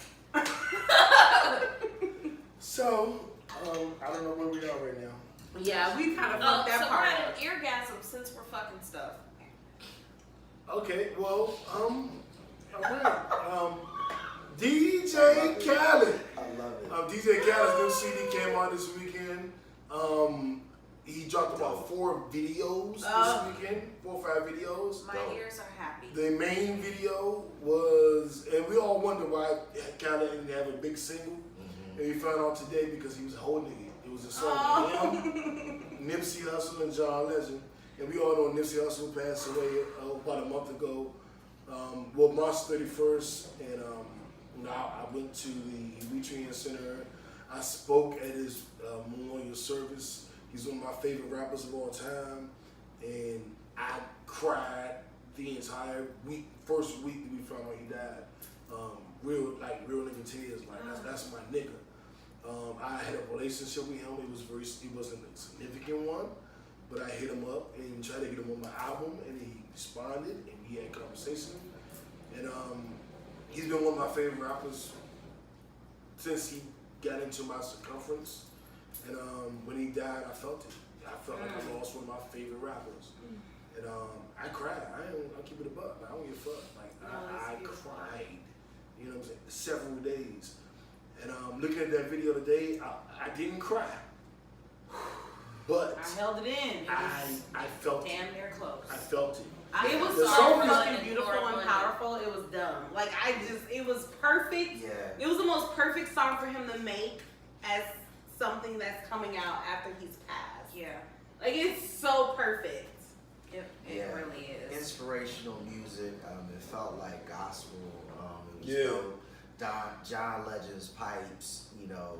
So, I don't know where we are right now. Yeah, we kind of fucked that So part we're up. at an orgasm since we're fucking stuff. Okay, well, alright. DJ Khaled. I love it. DJ Khaled's new CD came out this weekend. He dropped about 4 videos this weekend, 4 or 5 videos. My ears are happy. The main video was, and we all wonder why Khaled didn't have a big single. And we found out today because he was holding it. It was a song with him, Nipsey Hussle, and John Legend. And we all know Nipsey Hussle passed away about a month ago. March 31st. And I went to the Retraining Center. I spoke at his memorial service. He's one of my favorite rappers of all time. And I cried the entire week, first week that we found out he died. Real nigga tears. Like that's my nigga. I had a relationship with him. It wasn't a significant one, but I hit him up and tried to get him on my album, and he responded, and we had conversation. And he's been one of my favorite rappers since he got into my circumference. And when he died, I felt it. I felt like I lost one of my favorite rappers. And I cried. I keep it a buck. I don't give a fuck. Like I cried. You know what I'm saying? Several days. And looking at that video today, I didn't cry. But I held it in. I felt Damn it. near close. I felt it. It was The so song is- fucking beautiful and powerful. It was dumb. Like it was perfect. Yeah. It was the most perfect song for him to make as something that's coming out after he's passed. Yeah. Like it's so perfect. It Yeah. really is. Inspirational music. It felt like gospel. It was Yeah. dope. John Legend's pipes, you know,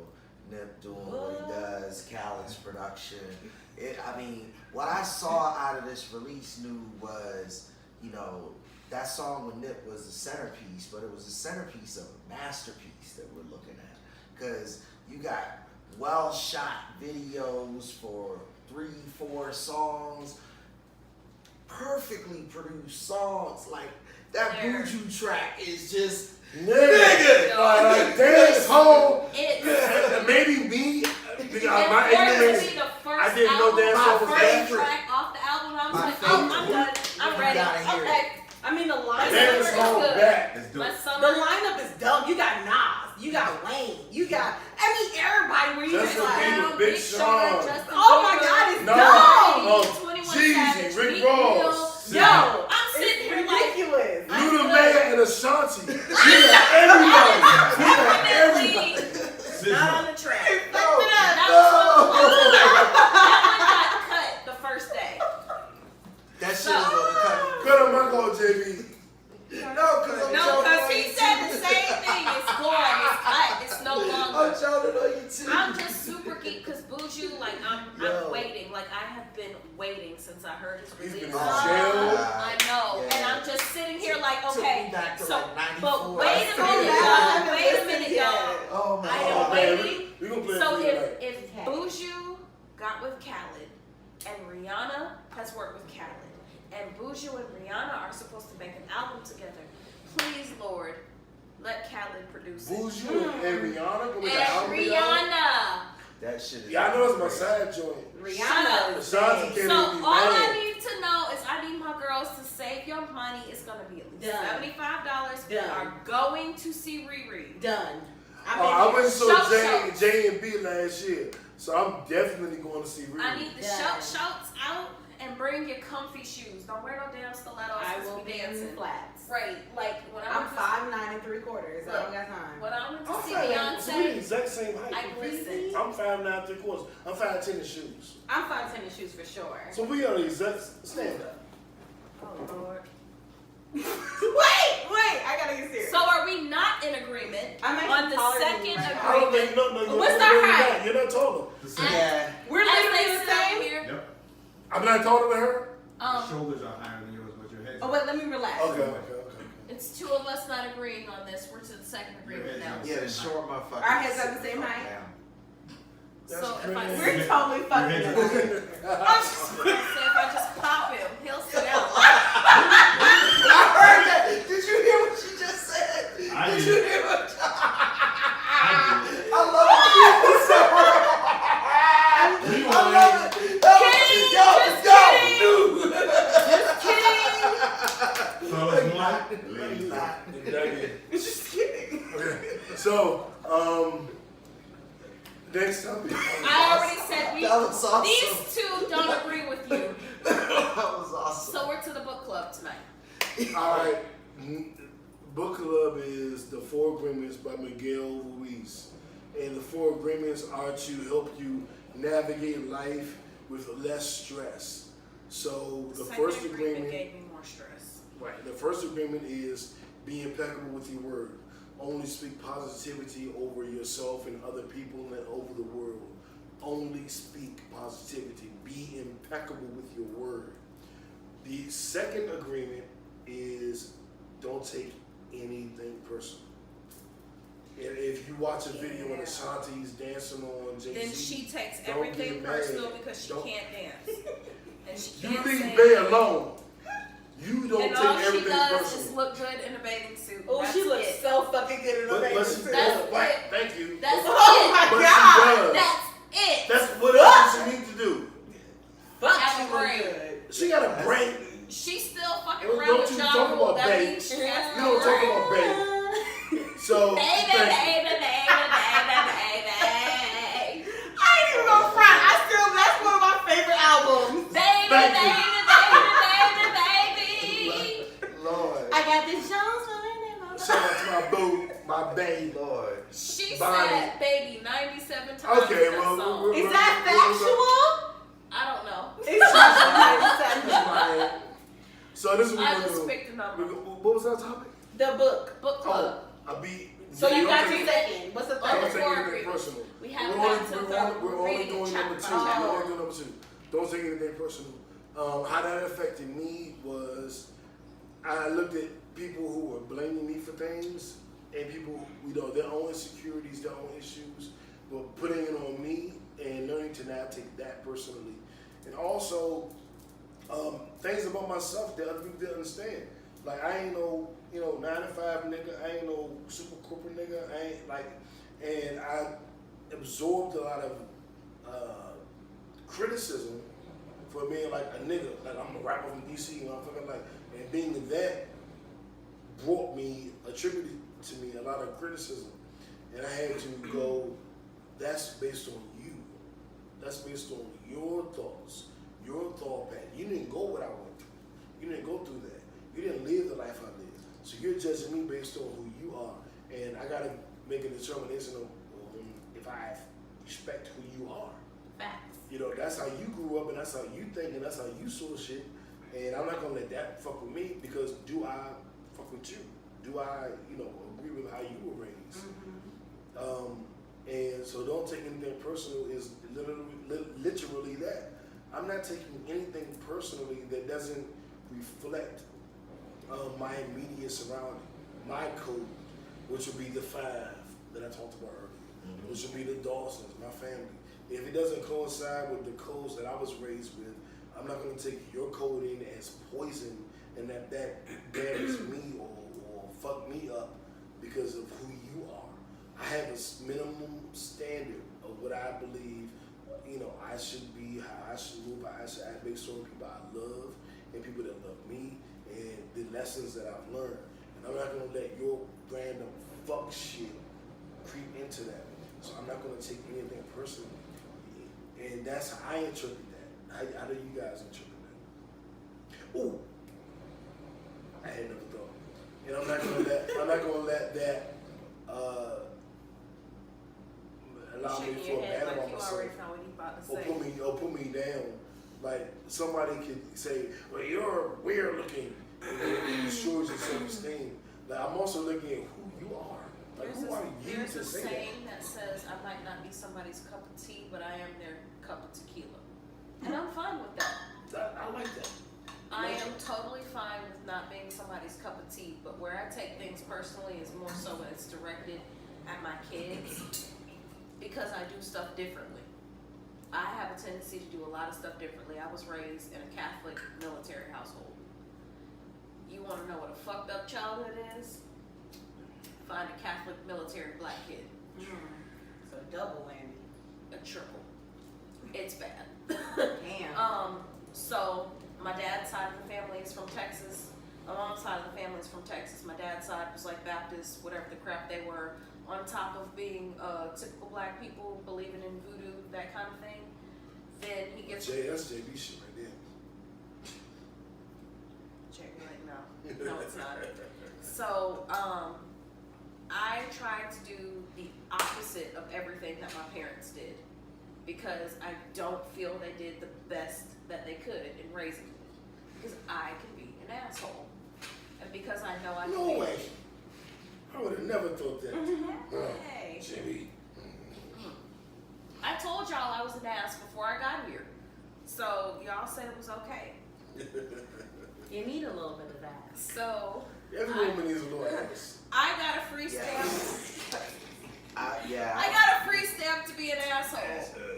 Nip doing what he does, Khaled's production. What I saw out of this release was, you know, that song with Nip was the centerpiece, but it was the centerpiece of a masterpiece that we're looking at. Because you got well shot videos for 3-4 songs, perfectly produced songs. Like that Buju track is just nigga. Like dance home. It's Maybe me. Because my I ignorance. I didn't know dance my home was first that. track off the album. I was My like, oh, I'm favorite. done. I'm You ready. gotta hear Okay. I mean the Dance lineup. Dance is home good. back. It's My dope. The summer. lineup is dope. You got Nas, you got Wayne, you got everybody where you just Justin like, Bieber, Big Sean. Justin oh my Bieber, God, it's No. dope. 21 Jeezy, Savage, Rick Meek Ross. Mill. Yo, I'm sitting here like, ridiculous. Luda Maya and Ashanti. You got everybody. You got everybody. not on the track. That one got cut the first day. that shit is on the cut. Good on my goal, JB. No, No, because he said the same thing. It's gone. It's cut. It's no I'm longer. shouting on you too. I'm just super geek because Buju, like, I'm Yo. waiting. Like, I have been waiting since I heard his He's release. been in jail. I know. Yeah. And I'm just sitting here like, Took okay. me back to So, like 94. but wait a Go minute, back. I y'all. haven't Wait a listened minute, yet. y'all. Oh my I God. am man, waiting. we gonna play So it for you, if Okay. Buju got with Khaled and Rihanna has worked with Khaled and Buju and Rihanna are supposed to make an album together, please, Lord, let Khaled produce it. Buju and Rihanna. With the And album together? Rihanna. That shit is. Yeah, I know it's my side joint. Rihanna is Ashanti big. can't So even be all I mad. need to know is I need my girls to save your money. It's gonna be at least Done. $75. We Done. are going to see Riri. Done. I went and saw Show. J and B last year, so I'm definitely going to see Riri. I need the Done. shouts out, and bring your comfy shoes. Don't wear no damn stilettos. I since will we be in dancing. flats. Right, like when I I'm went 5'9" and 3/4. I don't got time. When I went to I'm see 5'9", so we the Beyonce, exact same height. I glistened. I'm 5'9" 3/4. I'm 5'10" in shoes. I'm 5'10" in shoes for sure. So we are the exact stand up. Oh Lord. wait, I gotta get serious. So are we not in agreement I'm actually on the taller than second you. I don't think agreement? no. What's you're our not. height? You're not taller. The same. Yeah. We're As literally they the sit same. here, Yep. I'm not taller than her. Your shoulders are higher than yours, but your head. Oh wait, let me relax. Okay. it's two of us not agreeing on this. We're to the second agreement now. Yeah, the short motherfucker. Our heads are the same height? Down. That's So if I crazy. We're totally fucking heads it are up. the same. I'm just gonna say if I just pop him, he'll sit down. I heard that. Did you hear what she just said? I Did did. you hear what? I I love it. did. I love it. Kidding, Fellas, one. Ladies, one. Exactly. Just kidding. Okay. So, next topic. I already said That was awesome. these two don't agree with you. That was awesome. So we're to the book club tonight. All right. Book club is the 4 Agreements by Miguel Ruiz, and the 4 agreements are to help you navigate life with less stress. So the Second first agreement, gave me more stress. right? The first agreement is be impeccable with your word. Only speak positivity over yourself and other people and over the world. Only speak positivity. Be impeccable with your word. The second agreement is don't take anything personal. And if you watch a video when Ashanti's dancing on Jay-Z, Then she takes don't everything get mad. personal because she Don't- can't dance. And she you can't leave sing. Bay alone. You don't And take all she everything does personal. is look good in a bathing suit. Oh, That's she looks it. so fucking good in a But bathing she suit. That's does. it. Right. Thank you. That's Oh my it. But god. she does. That's it. That's what else does she need to do? Fuck, Have she a look brain. good. She got a brain. She's still fucking Don't around with you John talk Rule. about That babe. means she has You no don't talk brain. about baby. So Baby, thank you. baby, baby. I ain't even gonna front. That's one of my favorite albums. Baby, Thank you. baby. Lord. I got this Jones feeling in my Shout out to my boo, my babe. Lord. She Bonnie. said baby 97 times Okay, in that well, song. Is that factual? I don't know. It's Right. So this is what I we're just doing. picked a number. What was our topic? The book. Book club. I beat. So you got don't your take- second. What's the Oh, Don't third? take Four anything agreements. personal. We haven't We're only, gotten to the we're third. only, we're only Reading doing number chapter 2. by We're chapter. only doing number 2. Don't take anything personal. How that affected me was I looked at people who were blaming me for things and people, their own insecurities, their own issues, were putting it on me and learning to not take that personally. And also, things about myself that other people didn't understand. Like, I ain't no, 9-to-5 nigga. I ain't no super corporate nigga. And I absorbed a lot of criticism for being like a nigga. Like, I'm a rapper from DC, and being that attributed to me a lot of criticism. And I had to go, that's based on you. That's based on your thoughts, your thought pattern. You didn't go what I went through. You didn't go through that. You didn't live the life I lived. So you're judging me based on who you are. And I gotta make a determination of if I respect who you are. Facts. That's how you grew up and that's how you think and that's how you saw shit. And I'm not gonna let that fuck with me because do I fuck with you? Do I, agree with how you were raised? And so don't take anything personal is literally that. I'm not taking anything personally that doesn't reflect my immediate surrounding, my code, which would be the 5 that I talked about earlier, which would be the Dawsons, my family. If it doesn't coincide with the codes that I was raised with, I'm not going to take your coding as poison and that damages me or fuck me up because of who you are. I have a minimum standard of what I believe, I should be, how I should move, how I should act based on people I love and people that love me and the lessons that I've learned. And I'm not going to let your random fuck shit creep into that. So I'm not going to take anything personally. And that's how I interpret that. How do you guys interpret that? Ooh, I had never thought, and I'm not gonna let that allow me to Shaking feel your head bad like about you myself. already know what he's about to Or say. put me down. Like somebody could say, "Well, you're weird looking," and it destroys your self-esteem. Like I'm also looking at who you are. Like who are you There's to a say saying that says, "I might not be somebody's cup of tea, but I am their cup of tequila," and I'm fine with that. that? I like that. I am totally fine with not being somebody's cup of tea, but where I take things personally is more so when it's directed at my kids, because I do stuff differently. I have a tendency to do a lot of stuff differently. I was raised in a Catholic military household. You want to know what a fucked up childhood is? Find a Catholic military black kid. So double whammy. A triple. It's bad. Damn. So my dad's side of the family is from Texas. My mom's side of the family is from Texas. My dad's side was like Baptist, whatever the crap they were, on top of being typical black people, believing in voodoo, that kind of thing. Then he gets That's JB shit right there. check me like no, it's not. So I tried to do the opposite of everything that my parents did, because I don't feel they did the best that they could in raising me. Because I can be an asshole, and because I know I can No be. way. I would have never thought that. Hey. JB. I told y'all I was an ass before I got here, so y'all said it was okay. You need a little bit of that. So Every woman needs a little ass. I got a free Yeah. stamp. Yeah. I got a free stamp to be an asshole.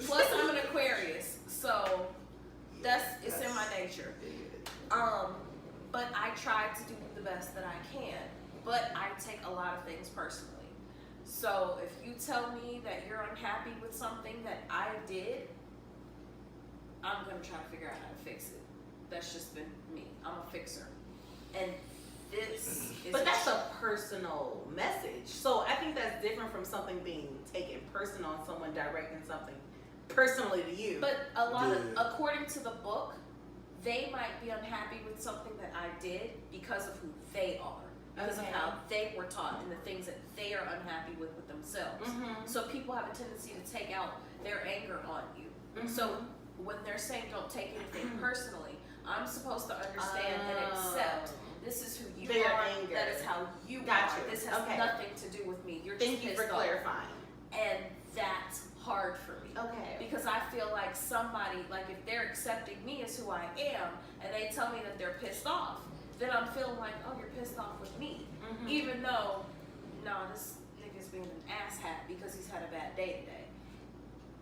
Plus, I'm an Aquarius, so it's in my nature. But I try to do the best that I can. But I take a lot of things personally. So if you tell me that you're unhappy with something that I did, I'm gonna try to figure out how to fix it. That's just been me. I'm a fixer, and this is. But that's a personal message. So I think that's different from something being taken personal and someone directing something personally to you. But a lot of, Yeah. according to the book, they might be unhappy with something that I did because of who they are, because of Okay. how they were taught and the things that they are unhappy with themselves. Mhm. So people have a tendency to take out their anger on you. So when they're saying don't take anything personally, I'm supposed to understand and accept this is who you Their are. anger. That is how you Gotcha. are. This has Okay. nothing to do with me. You're just Thank you for pissed off. clarifying. And that's hard for me. Okay. Because I feel like somebody, like if they're accepting me as who I am and they tell me that they're pissed off, then I'm feeling like, oh, you're pissed off with me. Mhm. Even though, no, this nigga's being an asshat because he's had a bad day today.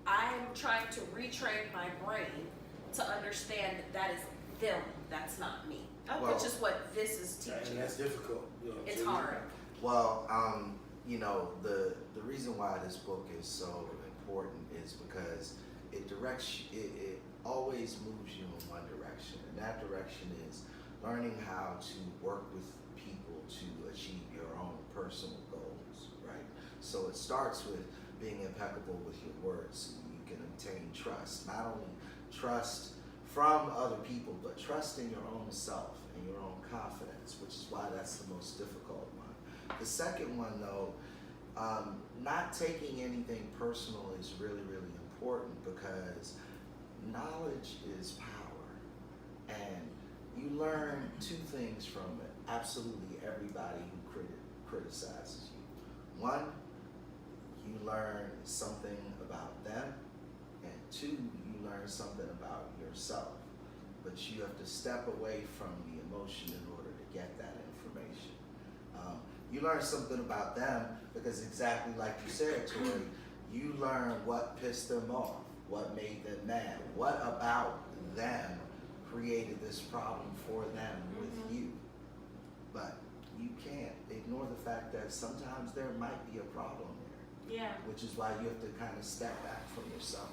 I'm trying to retrain my brain to understand that that is them, that's not me. Well- Which is what this is teaching. And that's difficult. You know, It's JB. hard. Well, you know, the reason why this book is so important is because it directs, it always moves you in one direction, and that direction is learning how to work with people to achieve your own personal goals, right? So it starts with being impeccable with your words so you can obtain trust, not only trust from other people, but trust in your own self and your own confidence, which is why that's the most difficult one. The second one, though, not taking anything personal is really, really important, because knowledge is power. And you learn two things from absolutely everybody who criticizes you. One, you learn something about them, and two, you learn something about yourself. But you have to step away from the emotion in order to get that information. You learn something about them because, exactly like you said, Tori, you learn what pissed them off, what made them mad, what about them created this problem for them with you. But you can't ignore the fact that sometimes there might be a problem there, Yeah. which is why you have to kind of step back from yourself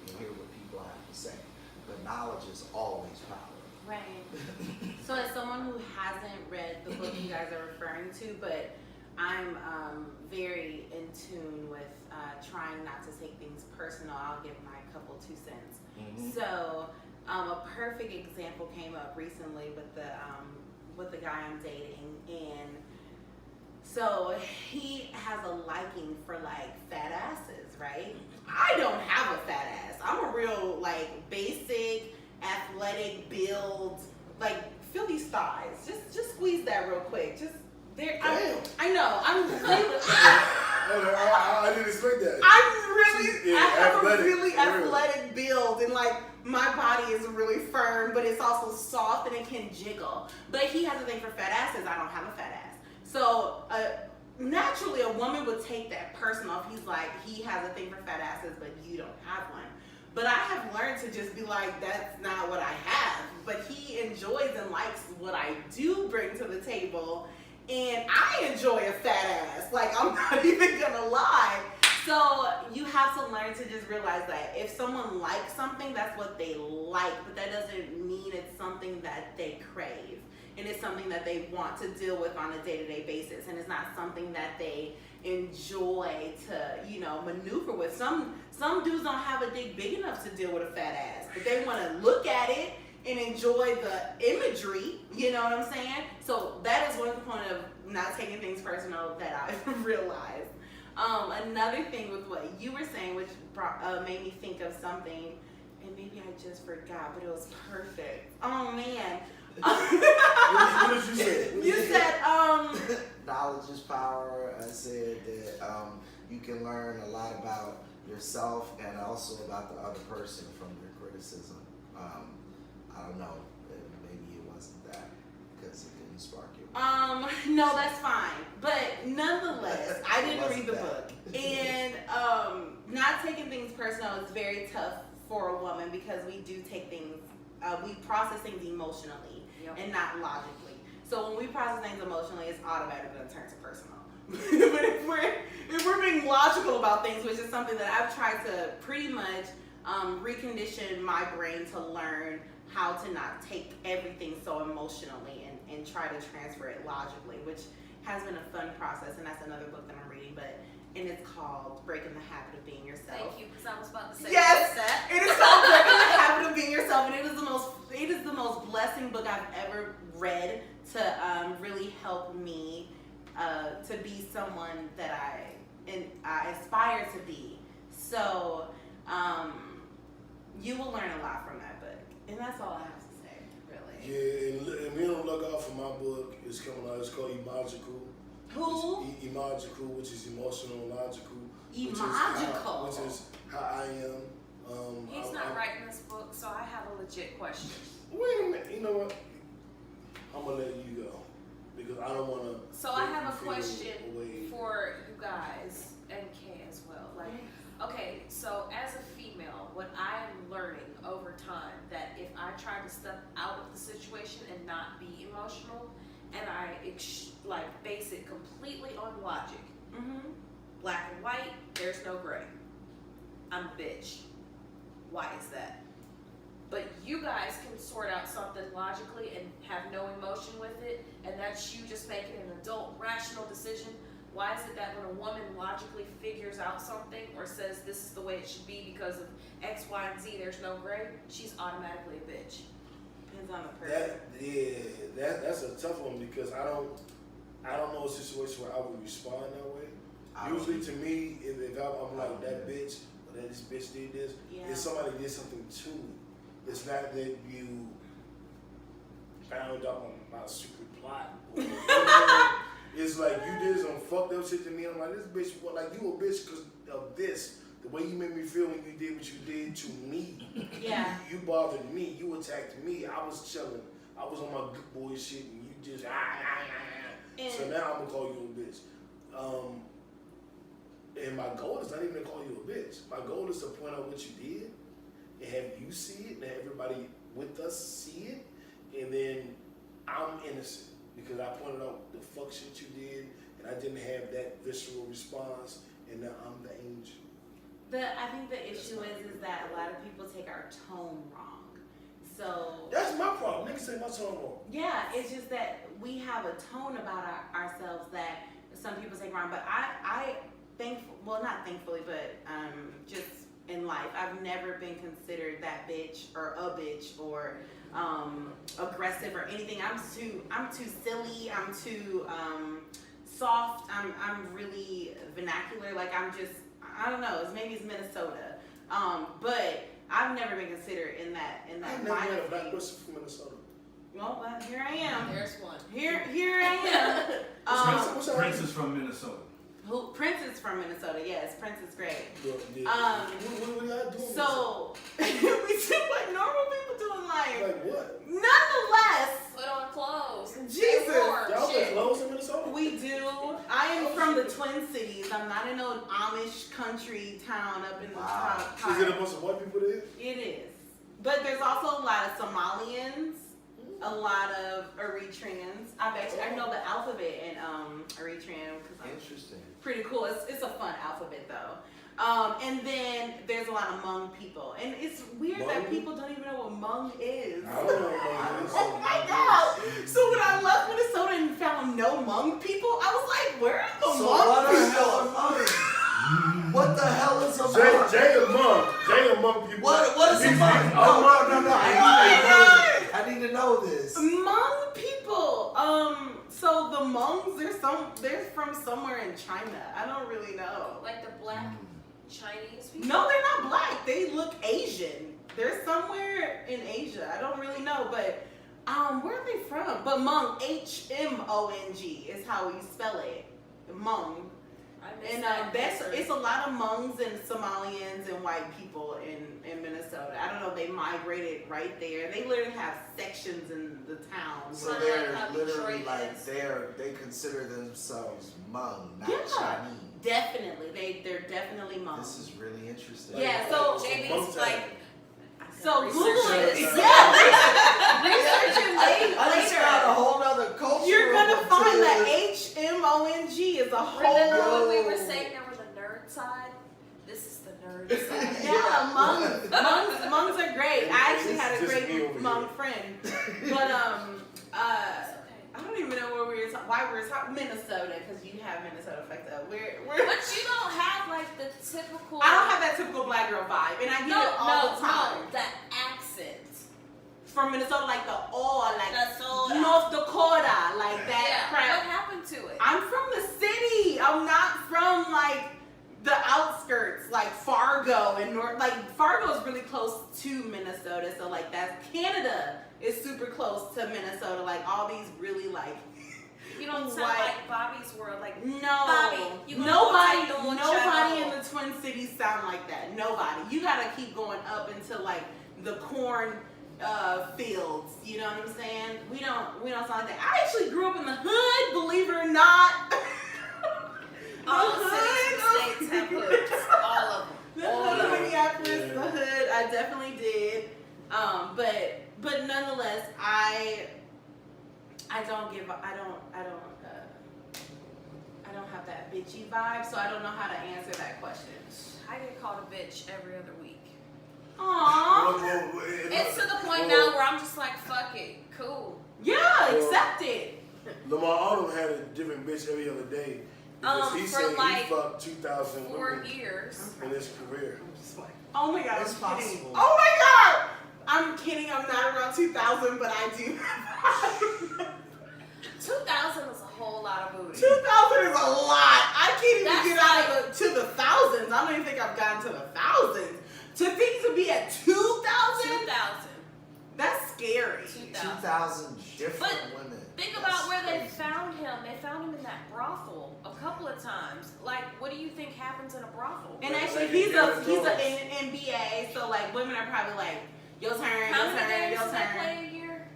and hear what people have to say. But knowledge is always power. Right. So as someone who hasn't read the book you guys are referring to, but I'm very in tune with trying not to take things personal, I'll give my couple 2 cents. Mhm. So A perfect example came up recently with the guy I'm dating, and so he has a liking for like fat asses, right? I don't have a fat ass. I'm a real like basic, athletic build, like feel these thighs. Just squeeze that real quick. Just there. I know. I'm really. I didn't expect that. I have athletic, a really for real. athletic build, and like my body is really firm, but it's also soft and it can jiggle. But he has a thing for fat asses. I don't have a fat ass. So naturally, a woman would take that personal if he's like, he has a thing for fat asses, but you don't have one. But I have learned to just be like, that's not what I have. But he enjoys and likes what I do bring to the table. And I enjoy a fat ass. Like, I'm not even gonna lie. So you have to learn to just realize that if someone likes something, that's what they like. But that doesn't mean it's something that they crave. And it's something that they want to deal with on a day-to-day basis. And it's not something that they enjoy to, you know, maneuver with. Some dudes don't have a dick big enough to deal with a fat ass, but they want to look at it and enjoy the imagery, you know what I'm saying? So that is one component of not taking things personal that I've realized. Another thing with what you were saying, which made me think of something, and maybe I just forgot, but it was perfect. Oh man. What did you say? You said, knowledge is power. I said that you can learn a lot about yourself and also about the other person from their criticism. I don't know. Maybe it wasn't that because it didn't spark you. No, that's fine. But nonetheless, I didn't read the book. And not taking things personal is very tough for a woman because we do take things, we process things emotionally and not logically. So when we process things emotionally, it's automatically going to turn to personal. But if we're being logical about things, which is something that I've tried to pretty much recondition my brain to learn how to not take everything so emotionally and try to transfer it logically, which has been a fun process, and that's another book that I'm reading, and it's called Breaking the Habit of Being Yourself. Thank you, because I was about to say yes, that. It is called Breaking the Habit of Being Yourself, and it is the most blessing book I've ever read to really help me to be someone that I aspire to be. So you will learn a lot from that book, and that's all I have to say, really. Yeah, and we don't look out for my book. It's coming out. It's called Emogical. Who? Emogical, which is emotional and logical. Emogical. Which is how I am. He's not writing this book, so I have a legit question. Wait a minute. You know what? I'm gonna let you go because I don't want to. So I have a question for you guys and Kay as well. Like, okay, so as a female, what I am learning over time that if I try to step out of the situation and not be emotional, and I base it completely on logic, black and white, there's no gray. I'm a bitch. Why is that? But you guys can sort out something logically and have no emotion with it, and that's you just making an adult, rational decision. Why is it that when a woman logically figures out something or says this is the way it should be because of X, Y, and Z, there's no gray, she's automatically a bitch? Depends on the person. That's a tough one because I don't know a situation where I would respond that way. Usually to me, if I'm like that bitch or that this bitch did this, if somebody did something to me. It's not that you found out my secret plot. It's like you did some fucked up shit to me. I'm like, this bitch, like you a bitch because of this. The way you made me feel when you did what you did to me. Yeah. You bothered me. You attacked me. I was chilling. I was on my good boy shit and you just So now I'm gonna call you a bitch. And my goal is not even to call you a bitch. My goal is to point out what you did and have you see it and have everybody with us see it. And then I'm innocent because I pointed out the fuck shit you did and I didn't have that visceral response and now I'm the angel. I think the issue is that a lot of people take our tone wrong. So that's my problem. Niggas say my tone wrong. Yeah, it's just that we have a tone about ourselves that some people take wrong. But I not thankfully, but just in life. I've never been considered that bitch or a bitch or aggressive or anything. I'm too silly. I'm too soft. I'm really vernacular. Like I don't know. Maybe it's Minnesota. But I've never been considered in that I've never line met a of black things. person from Minnesota. Well, but here I am. There's one. Here I am. What's that? Prince is from Minnesota. Prince is from Minnesota. Yes, Prince is great. Yeah. What y'all doing? So we do what normal people do in life. Like what? Nonetheless, Put on clothes. Jesus. Warm Y'all shit. wear clothes in Minnesota? We do. I am from the Twin Cities. I'm not in no Amish country town up in the top Is it a part. bunch of white people there? It is. But there's also a lot of Somalians, a lot of Eritreans. I know the alphabet in Eritrean because I'm Interesting. pretty cool. It's a fun alphabet though. And then there's a lot of Hmong people. And it's weird that Hmong? people don't even know what Hmong is. I don't know what it is. Oh my god! So when I left Minnesota and found no Hmong people, I was like, where are the So Hmong what the people? hell are Hmong? What the hell is a Hmong? Jay among people. What is a He's- Hmong? he's- Oh, no. I need to know this. Hmong people. So the Hmongs, they're from somewhere in China. I don't really know. Like the black Chinese people. No, they're not black. They look Asian. They're somewhere in Asia. I don't really know, but where are they from? But Hmong, Hmong is how we spell it. Hmong. I missed And that answer. it's a lot of Hmongs and Somalians and white people in Minnesota. I don't know. They migrated right there. They literally have sections in the town. So Kinda they're like how literally Detroit like is. they consider themselves Hmong, not Yeah. Chinese. Definitely, they're definitely Hmong. This is really interesting. Yeah, so JB's like. So Research Google it. this. Yeah, research it I just found a later. whole nother culture. You're gonna find that that Hmong is a whole. Remember when we were Yo. saying there was a nerd side? This is the nerd side. Yeah, Hmongs are great. I actually had a Just great me over Hmong here. friend, but It's okay. I don't even know where we were talking. Why we were talking Minnesota, because you have Minnesota fucked up. We're But you don't have like the typical. I don't have that typical black girl vibe, and I get it all the time. No, that accent. From Minnesota, like like Minnesota. North Dakota, like that Yeah. crap. What happened to it? I'm from the city. I'm not from like the outskirts, like Fargo and North. Like Fargo is really close to Minnesota, so like that's Canada is super close to Minnesota. Like all these really like You don't sound White. like Bobby's World. Like no, Bobby, you gonna nobody, go take the nobody channel. in the Twin Cities sound like that. Nobody. You gotta keep going up into like the corn fields. You know what I'm saying? We don't sound like that. I actually grew up in the hood, believe it or not. all cities and states have hoods. All of them. The All hood of of them. Minneapolis, the hood, I definitely did. But nonetheless, I don't have that bitchy vibe, so I don't know how to answer that question. I get called a bitch every other week. Aww. It's to the point now where I'm just like, fuck it, cool. Yeah, accept it. Lamar Odom had a different bitch every other day because he For said like he fucked 2,000 4 women years. in his career. I'm just like, oh my god, It's I'm kidding. possible. Oh my god! I'm kidding, I'm not around 2000, but I do. 2,000 is a whole lot of booty. 2000 is a lot. I can't even That's get out of to the thousands. I don't even think I've gotten to the thousands. To think to be at 2,000? 2,000. That's scary. 2,000. 2,000 different But women. Think That's about where they crazy. found him. They found him in that brothel a couple of times. Like, what do you think happens in a brothel? And Like actually, in he's Game of an NBA, so like women are probably like, your turn, How your many turn, games your do they turn. play a year?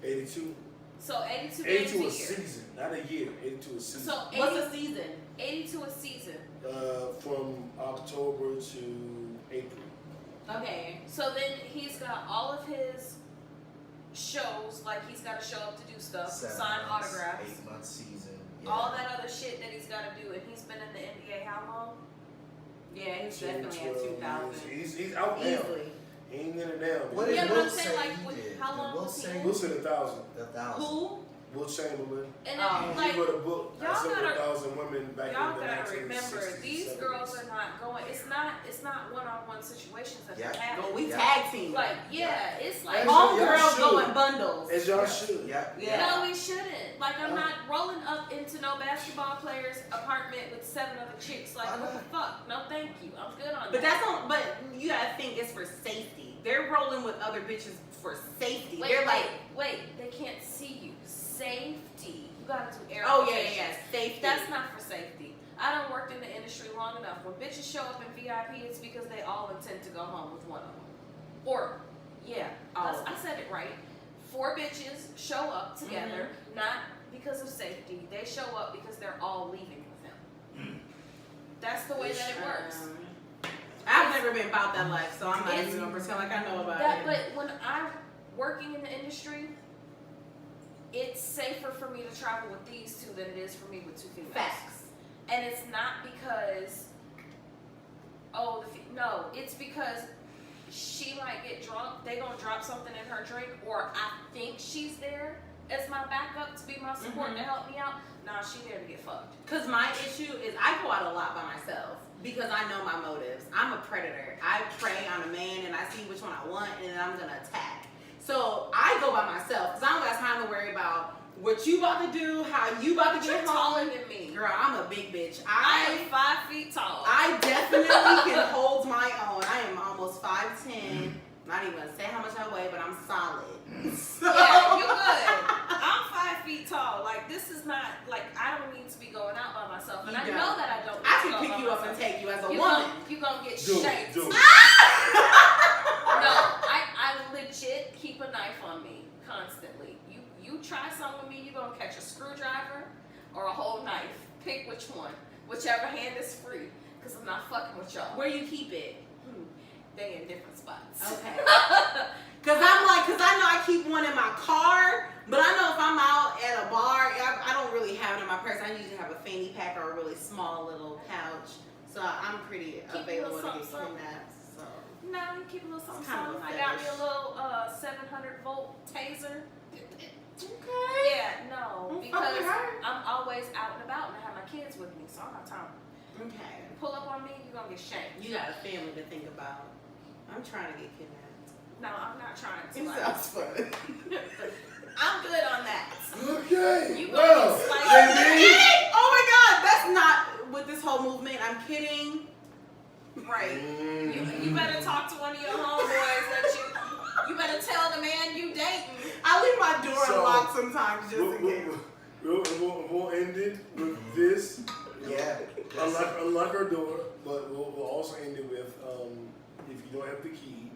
82. So 82 games 82 a a year. season, not a year. 82 a season. So What's a season? 82 a season. From October to April. Okay. So then he's got all of his shows, like he's got to show up to do stuff, 7 sign months, autographs, 8-month season. Yeah. all that other shit that he's got to do. And he's been in the NBA how long? Yeah, he's 10, definitely at 12 2,000. years. He's out now. Easily. He ain't in it now. What Yeah, did but Will I'm saying, say like, he what- did? how Did long Will was he say in? Will said 1,000. 1,000. Who? Will Chamberlain. And Oh. then, He wrote a book. y'all Several gotta- thousand women back y'all in the gotta 1960s, remember, these 70s. girls are not going. it's not one-on-one situations that Yeah. happen. No, we Yeah. tag team. Like, yeah, it's like As all y'all girls should. go in bundles. As y'all should. Yeah. no, we shouldn't. Like, I'm not rolling up into no basketball player's apartment with 7 other chicks. Like, what the fuck? No, thank you. I'm good on But that. but you gotta think it's for safety. They're rolling with other bitches for safety. Wait, They're like, wait, they can't see you. Safety. You gotta do air oh quotations. yeah, safety. That's not for safety. I done worked in the industry long enough. When bitches show up in VIP, it's because they all intend to go home with one of them. Or, yeah, I said it right. 4 bitches show up together, not because of safety. They show up because they're all leaving with him. That's the way that it works. I've never been about that life, so I'm not even gonna pretend like I know about it. But when I'm working in the industry, it's safer for me to travel with these 2 than it is for me with 2 females. Facts. And it's not because, no, it's because she might get drunk, they gonna drop something in her drink, or I think she's there as my backup to be my support to help me out. Nah, she there to get fucked. Cause my issue is I go out a lot by myself because I know my motives. I'm a predator. I prey on a man and I see which one I want and then I'm gonna attack. So I go by myself because I don't got time to worry about what you about to do, how you about to You're get taller home. than me. Girl, I'm a big bitch. I am 5 feet tall. I definitely can hold my own. I am almost 5'10". Not even gonna say how much I weigh, but I'm solid. So. Yeah, you good. I'm 5 feet tall. Like, this is not, like, I don't need to be going out by myself. And You I don't. know that I don't need I to can go pick by you up myself. and take you as a You woman. You gonna get Do it, shanked. do it. No, I legit keep a knife on me constantly. You try something with me, you gonna catch a screwdriver or a whole knife. Pick which one. Whichever hand is free. Because I'm not fucking with y'all. Where you keep it? They in different spots. Okay. Cause I know I keep one in my car, but I know if I'm out at a bar, I don't really have it in my purse. I usually have a fanny pack or a really small little pouch. So I'm pretty Keep a available little to get something, kidnapped. So. No, you keep a little something. It's kind of a I got me fetish. a little 700-volt taser. Okay. Yeah, no, because I'm always out and about and I have my kids with me, so I don't have time. Okay. Pull up on me, you're gonna get shanked. You got a family to think about. I'm trying to get kidnapped. No, I'm not trying to. It Like, sounds funny. I'm good on that. Okay. You Well, gonna get sliced. JB. Oh my God, that's not with this whole movement. I'm kidding. Right. You better talk to one of your homeboys that you better tell the man you dating. I leave my door So, unlocked sometimes just in case. We'll end it with this. Yeah. Unlock our door, but we'll also end it with if you don't have the key,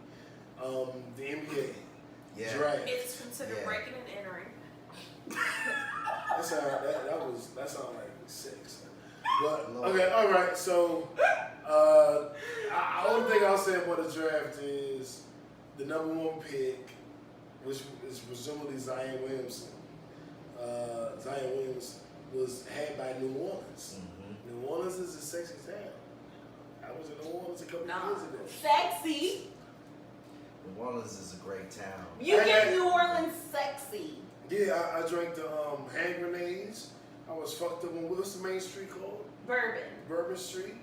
the NBA Yeah. draft. It's considered Yeah. breaking and entering. That sounded like sex. But Lord. okay, all right. So only thing I'll say about the draft is the #1 pick, which is presumably Zion Williamson. Zion Williams was had by New Orleans. New Orleans is a sexy town. I was in New Orleans a couple of years ago. Sexy. New Orleans is a great town. You get New Orleans sexy. Yeah, I drank the hand grenades. I was fucked up on what's the main street called? Bourbon Street.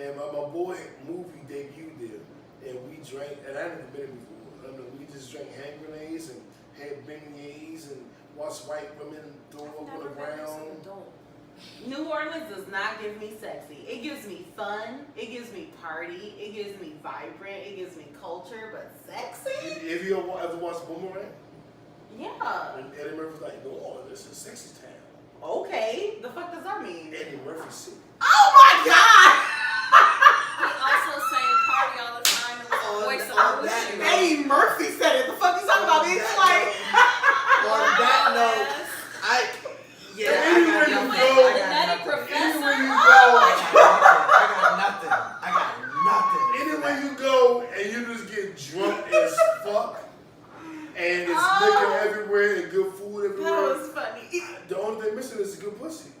And my boy movie debuted there, and we drank. And I never been there before. We just drank hand grenades and had beignets and watched white women throw up on the ground. New Orleans does not give me sexy. It gives me fun. It gives me party. It gives me vibrant. It gives me culture, but sexy? Have you ever watched Boomerang? Yeah. And Eddie Murphy's like, New Orleans, this is a sexy town. Okay. The fuck does that mean? Eddie Murphy City. Oh my God! He also sang party all the time and was the voice of Lucy. Eddie Murphy said it. The fuck you talking about? It's like. On that note, Anywhere you go, Nutty Professor. anywhere you go, I got nothing. anywhere you go, and you just get drunk as fuck, and it's liquor everywhere and good food That everywhere. was funny. The only thing missing is a good pussy.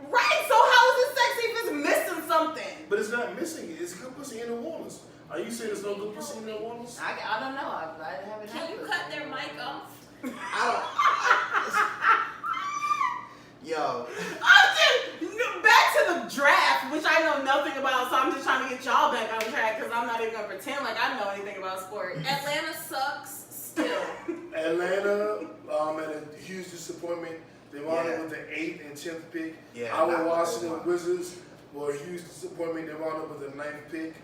Right, so how is it sexy if it's missing something? But it's not missing it. It's good pussy in New Orleans. Are you saying there's no good pussy in New Orleans? I don't know. I haven't Can you cut their mic off? Yo. Back to the draft, which I know nothing about, so I'm just trying to get y'all back I'm not even gonna pretend like I know anything about sports. Atlanta sucks still. Atlanta, at a huge disappointment. They wound up with the 8th and 10th pick. Yeah, Our not Washington what they want. Wizards were a huge disappointment. They wound up with the 9th pick.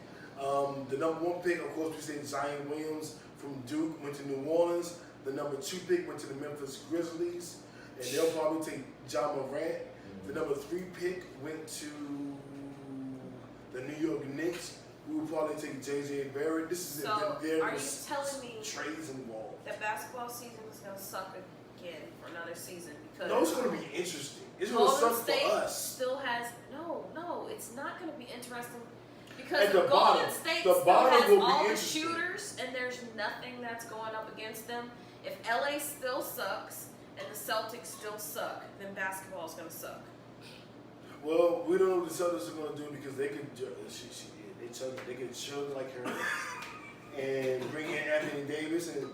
The number 1 pick, of course, we say Zion Williams from Duke went to New Orleans. The number 2 pick went to the Memphis Grizzlies, and they'll probably take John Morant. The number 3 pick went to the New York Knicks, who will probably take J.J. Barrett. This is So, there are you was telling me trades involved. that basketball season is gonna suck again for another season because No, it's going to be interesting. It's going to Golden suck State for us. still has no. It's not gonna be interesting because At the Golden bottom, State the still bottom has will be all the interesting. shooters, and there's nothing that's going up against them. If LA still sucks and the Celtics still suck, then basketball is gonna suck. Well, we don't know what the Celtics are going to do because they could they could chug like her and bring in Anthony Davis and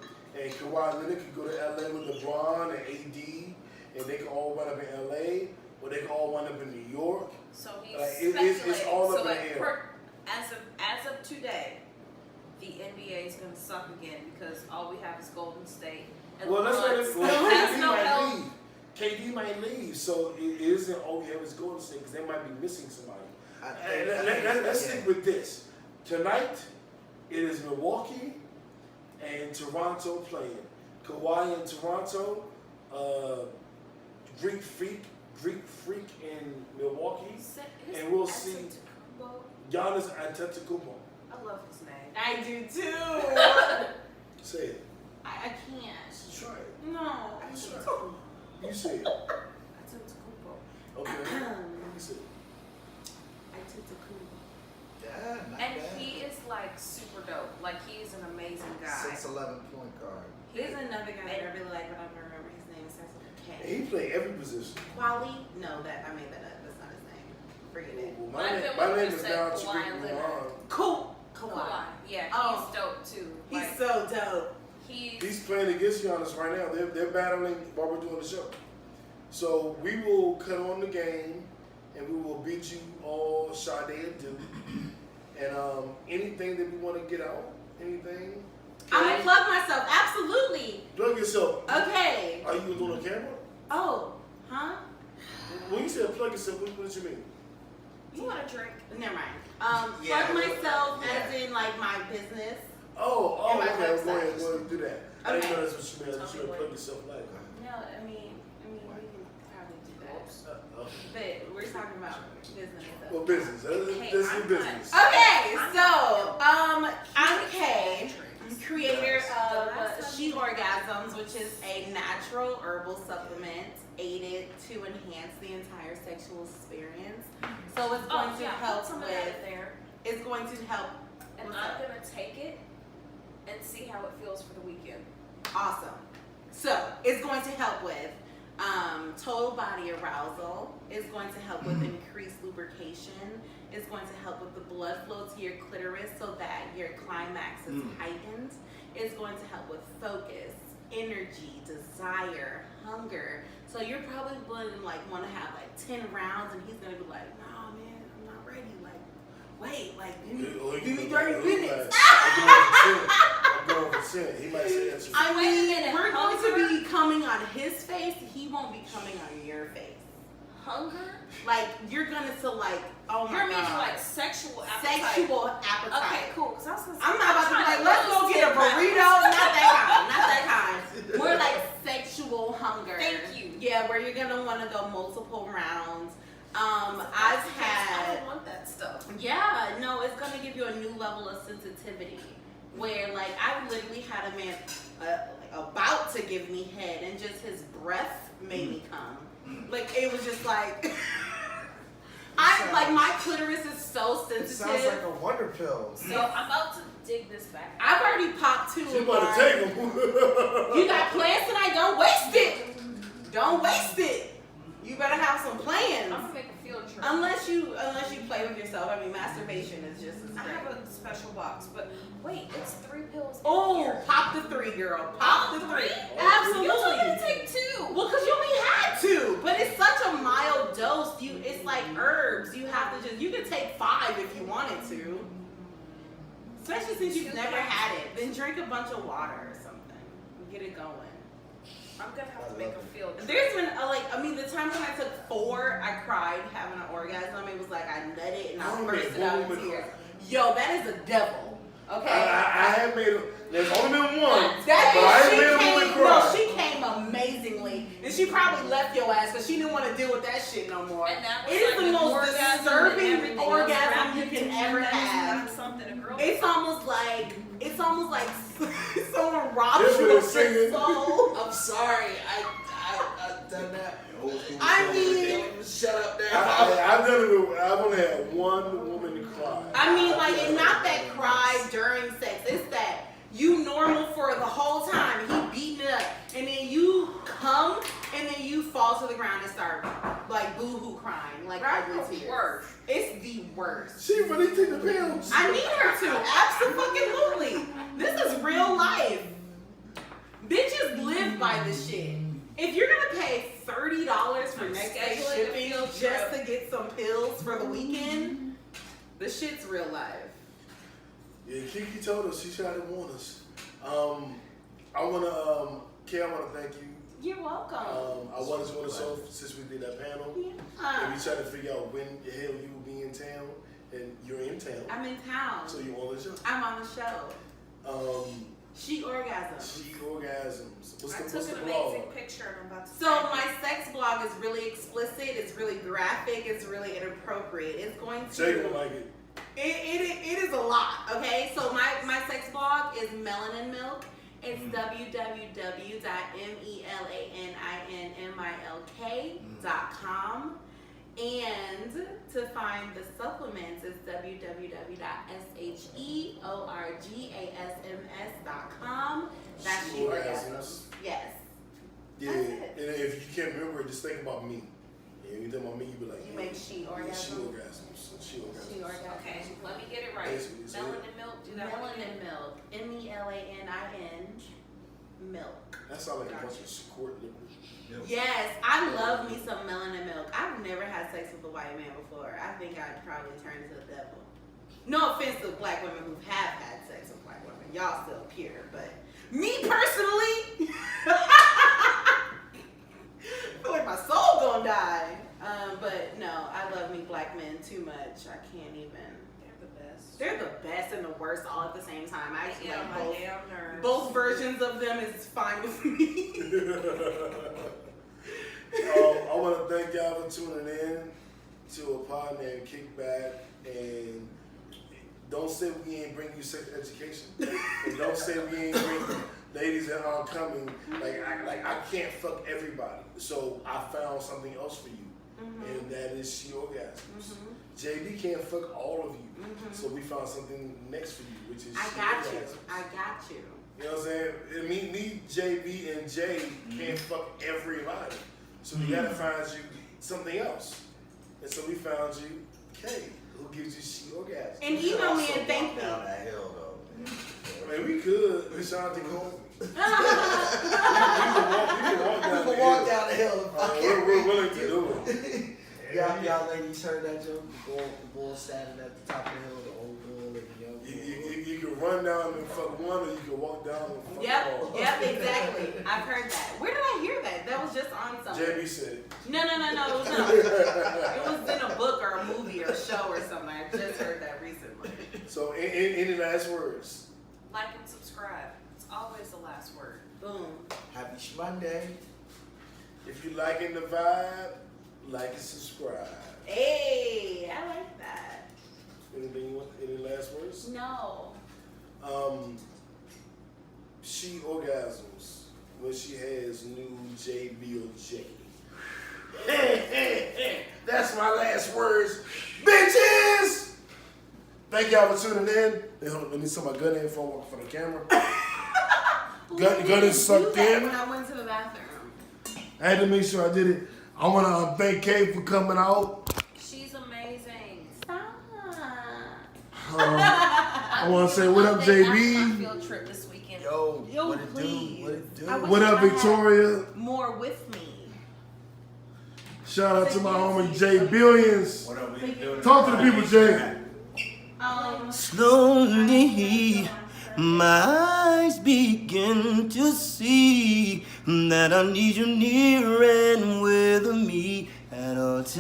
Kawhi Leonard could go to LA with LeBron and AD and they could all wind up in LA or they could all wind up in New York. So he's it's all up so in the air. as of today, the NBA is gonna suck again because all we have is Golden State. And Well, that's LeBron what still has KD no might help. leave. KD might leave, so it isn't all we have is Golden State because they might be missing somebody. Let's stick with this. Tonight, it is Milwaukee and Toronto playing. Kawhi in Toronto, Greek Freak in Milwaukee, and we'll see Antetokounmpo. Giannis Antetokounmpo. I love his name. I do too. Say it. I can't. Try it. No. Try it. You say it. Antetokounmpo. Okay. You say it. Antetokounmpo. Yeah, not And bad. he is like super dope. Like he is an amazing guy. 6'11" point guard. There's another guy that I really like, but I don't remember his name. It starts with a And K. he played every position. Quali? No, I made that up. That's not his name. Forget it. Well, Might have been my what name you is said, now Kawhi Tariq Leonard. Milan. Cool. Kawhi. Yeah, Oh. he's dope too. He's Like, so dope. He's playing against Giannis right now. They're battling while we're doing the show. So we will cut on the game and we will beat you all Sade and do. And anything that we want to get out, anything. I'm gonna plug myself. Absolutely. Plug yourself. Okay. Are you doing a camera? Oh, huh? When you said plug yourself, what did you mean? you want a drink? Never mind. Yeah, Plug myself yeah. as in like my business. Oh, And my okay. Go website. ahead and do that. I didn't Okay. know that's what you meant. I Tell just me want to what- plug yourself like. No, I mean, we can probably do that. Okay. But we're talking about business. Well, business. Hey, This I'm is business. Okay, I'm so not- I'm Kay, Drinks. creator of The last She Orgasms, which is a natural herbal supplement aided to enhance the entire sexual experience. So it's going Oh, to yeah, help put some of with. that in there. It's going to help. And What's I'm up? gonna take it and see how it feels for the weekend. Awesome. So it's going to help with total body arousal. It's going to help with increased lubrication. It's going to help with the blood flow to your clitoris so that your climax is heightened. It's going to help with focus, energy, desire, hunger. So you're probably going to like want to have like 10 rounds, and he's going to be like, "Nah, man, I'm not ready. Like, wait, like give me 30 minutes." I'm going for 10. He might say that to you. I Wait a mean, minute, we're going hunger? to be coming on his face. He won't be coming on your face. Hunger? Like you're gonna feel like, oh my You're meaning god, like sexual appetite. sexual appetite. Okay, cool. Cause I was gonna say, I'm not about to be trying like, let's go lose get a 10 pounds. burrito. Not that kind. More like sexual hunger. Thank you. Yeah, where you're gonna want to go multiple rounds. I've I had. don't want that stuff. Yeah, no, it's gonna give you a new level of sensitivity. Where like I literally had a man about to give me head, and just his breath made me come. Like it was just like my clitoris is so It sensitive. sounds like a wonder pill. So I'm about to dig this back. I've already popped 2 She of about to mine. take him. You got plans tonight? Don't waste it. Don't waste it. You better have some plans. I'm gonna make a field trip. Unless you play with yourself. I mean, masturbation is just as I great. have a special box, but wait, it's 3 pills. in Oh, here. pop the 3, girl. Pop the 3. Absolutely. You told me to take 2. Well, because you only had 2, but it's such a mild dose. It's like herbs. You have to you can take 5 if you wanted to. Especially since you've never had it. Then drink a bunch of water or something. Get it going. I'm gonna have to make her feel. There's been the time when I took 4, I cried having an orgasm. It was like I nutted and I bursted out in tears. Yo, that is a devil. Okay. I have made. There's only been one. That but I ain't she made a woman came. cry. No, she came amazingly, and she probably left your ass because she didn't want to deal with that shit no more. And that was It is like the most orgasm and disturbing everything else orgasm wrapped you into can ever that is have. not something a girl. It's almost like someone robbed This you one of is your singing. soul. I'm sorry. I've done that. I mean, Shut up there. I've done it with, I've only had one woman cry. I mean, like, it's not that cry during sex. It's that you normal for the whole time. He beating it up, and then you come, and then you fall to the ground and start like boo-hoo crying, like ugly That's the tears. worst. It's the worst. She really took the pills. I need her to. Absolutely. This is real life. Bitches live by this shit. If you're gonna pay $30 for next day Scheduling a shipping field just trip. to get some pills for the weekend, the shit's real life. Yeah, Kiki told us she tried to warn us. I wanna, Kay, I wanna thank you. You're welcome. I wanted to so since we did that panel, and we Yeah. tried to figure out when the hell you will be in town, and you're in town, I'm in town. so you're on the show. I'm on the show. She Orgasms. She Orgasms. What's I the took an blog? amazing picture and I'm about to. So my sex blog is really explicit. It's really graphic. It's really inappropriate. It's going to. Jay don't like it. It is a lot. Okay. So my sex blog is Melanin Milk. It's www.melaninmilk.com. And to find the supplements is www.sheorgasms.com. That's She Orgasms. Yes. Yeah, That's and it. if you can't remember it, just think about me. Yeah, you think about me, you be like, You yeah, make She yeah, Orgasms. She Orgasms. She Orgasms. She Orgasms. Okay, let me get it right. Basically, it's Melanin milk. Do that one again. Melanin Milk. MELANIN milk. That sounds like a bunch of squirt liquid. Yes, I love me some melanin milk. I've never had sex with a white man before. I think I'd probably turn into the devil. No offense to black women who have had sex with white women. Y'all still pure, but me personally, I feel like my soul gonna die. But no, I love me black men too much. I can't even. They're the best. They're the best and the worst all at the same time. I actually Get on like my both. damn nerves. Both versions of them is fine with me. I want to thank y'all for tuning in to a pod named Kickback, and don't say we ain't bring you sex education, and don't say we ain't bring ladies that aren't coming. I can't fuck everybody, so I found something else for you, and that is She Orgasms. JB can't fuck all of you, so we found something next for you, which is I She got you. Orgasms. I got you. You know what I'm saying? Me, JB, and Jay can't fuck everybody. So we gotta find you something else. And so we found you Kay, who gives you She Orgasms. And email me and thank me. Down that hill though. I mean, we could. Ashanti Cole. We can walk down down the hill. We're willing to do it. Y'all ladies heard that joke? The bull standing at the top of the hill, the old bull and the young bull. You can run down and fuck one, or you can walk down and fuck all. Yep, exactly. I've heard that. Where did I hear that? That was just on something. JB said it. No. It was in a book or a movie or a show or something. I just heard that recently. So, any last words? Like and subscribe. It's always the last word. Boom. Happy Monday. If you liking the vibe, like and subscribe. Hey, I like that. Anything you want? Any last words? No. She Orgasms when she has new JBOJ. That's my last words, bitches. Thank y'all for tuning in. Let me set my gun in for the camera. Gun is sucked in. When I went to the bathroom. I had to make sure I did it. I want to thank Kay for coming out. She's amazing. Stop. I want to say what up, That's my JB. field trip this weekend. Yo, Yo, what it please. do? What it do? I wish What up, I had Victoria? More with me. Shout out to my homie Jay Billions. What up, we doing? Talk to the people, Jay. Slowly, my eyes begin to see that I need you near and with me at all times.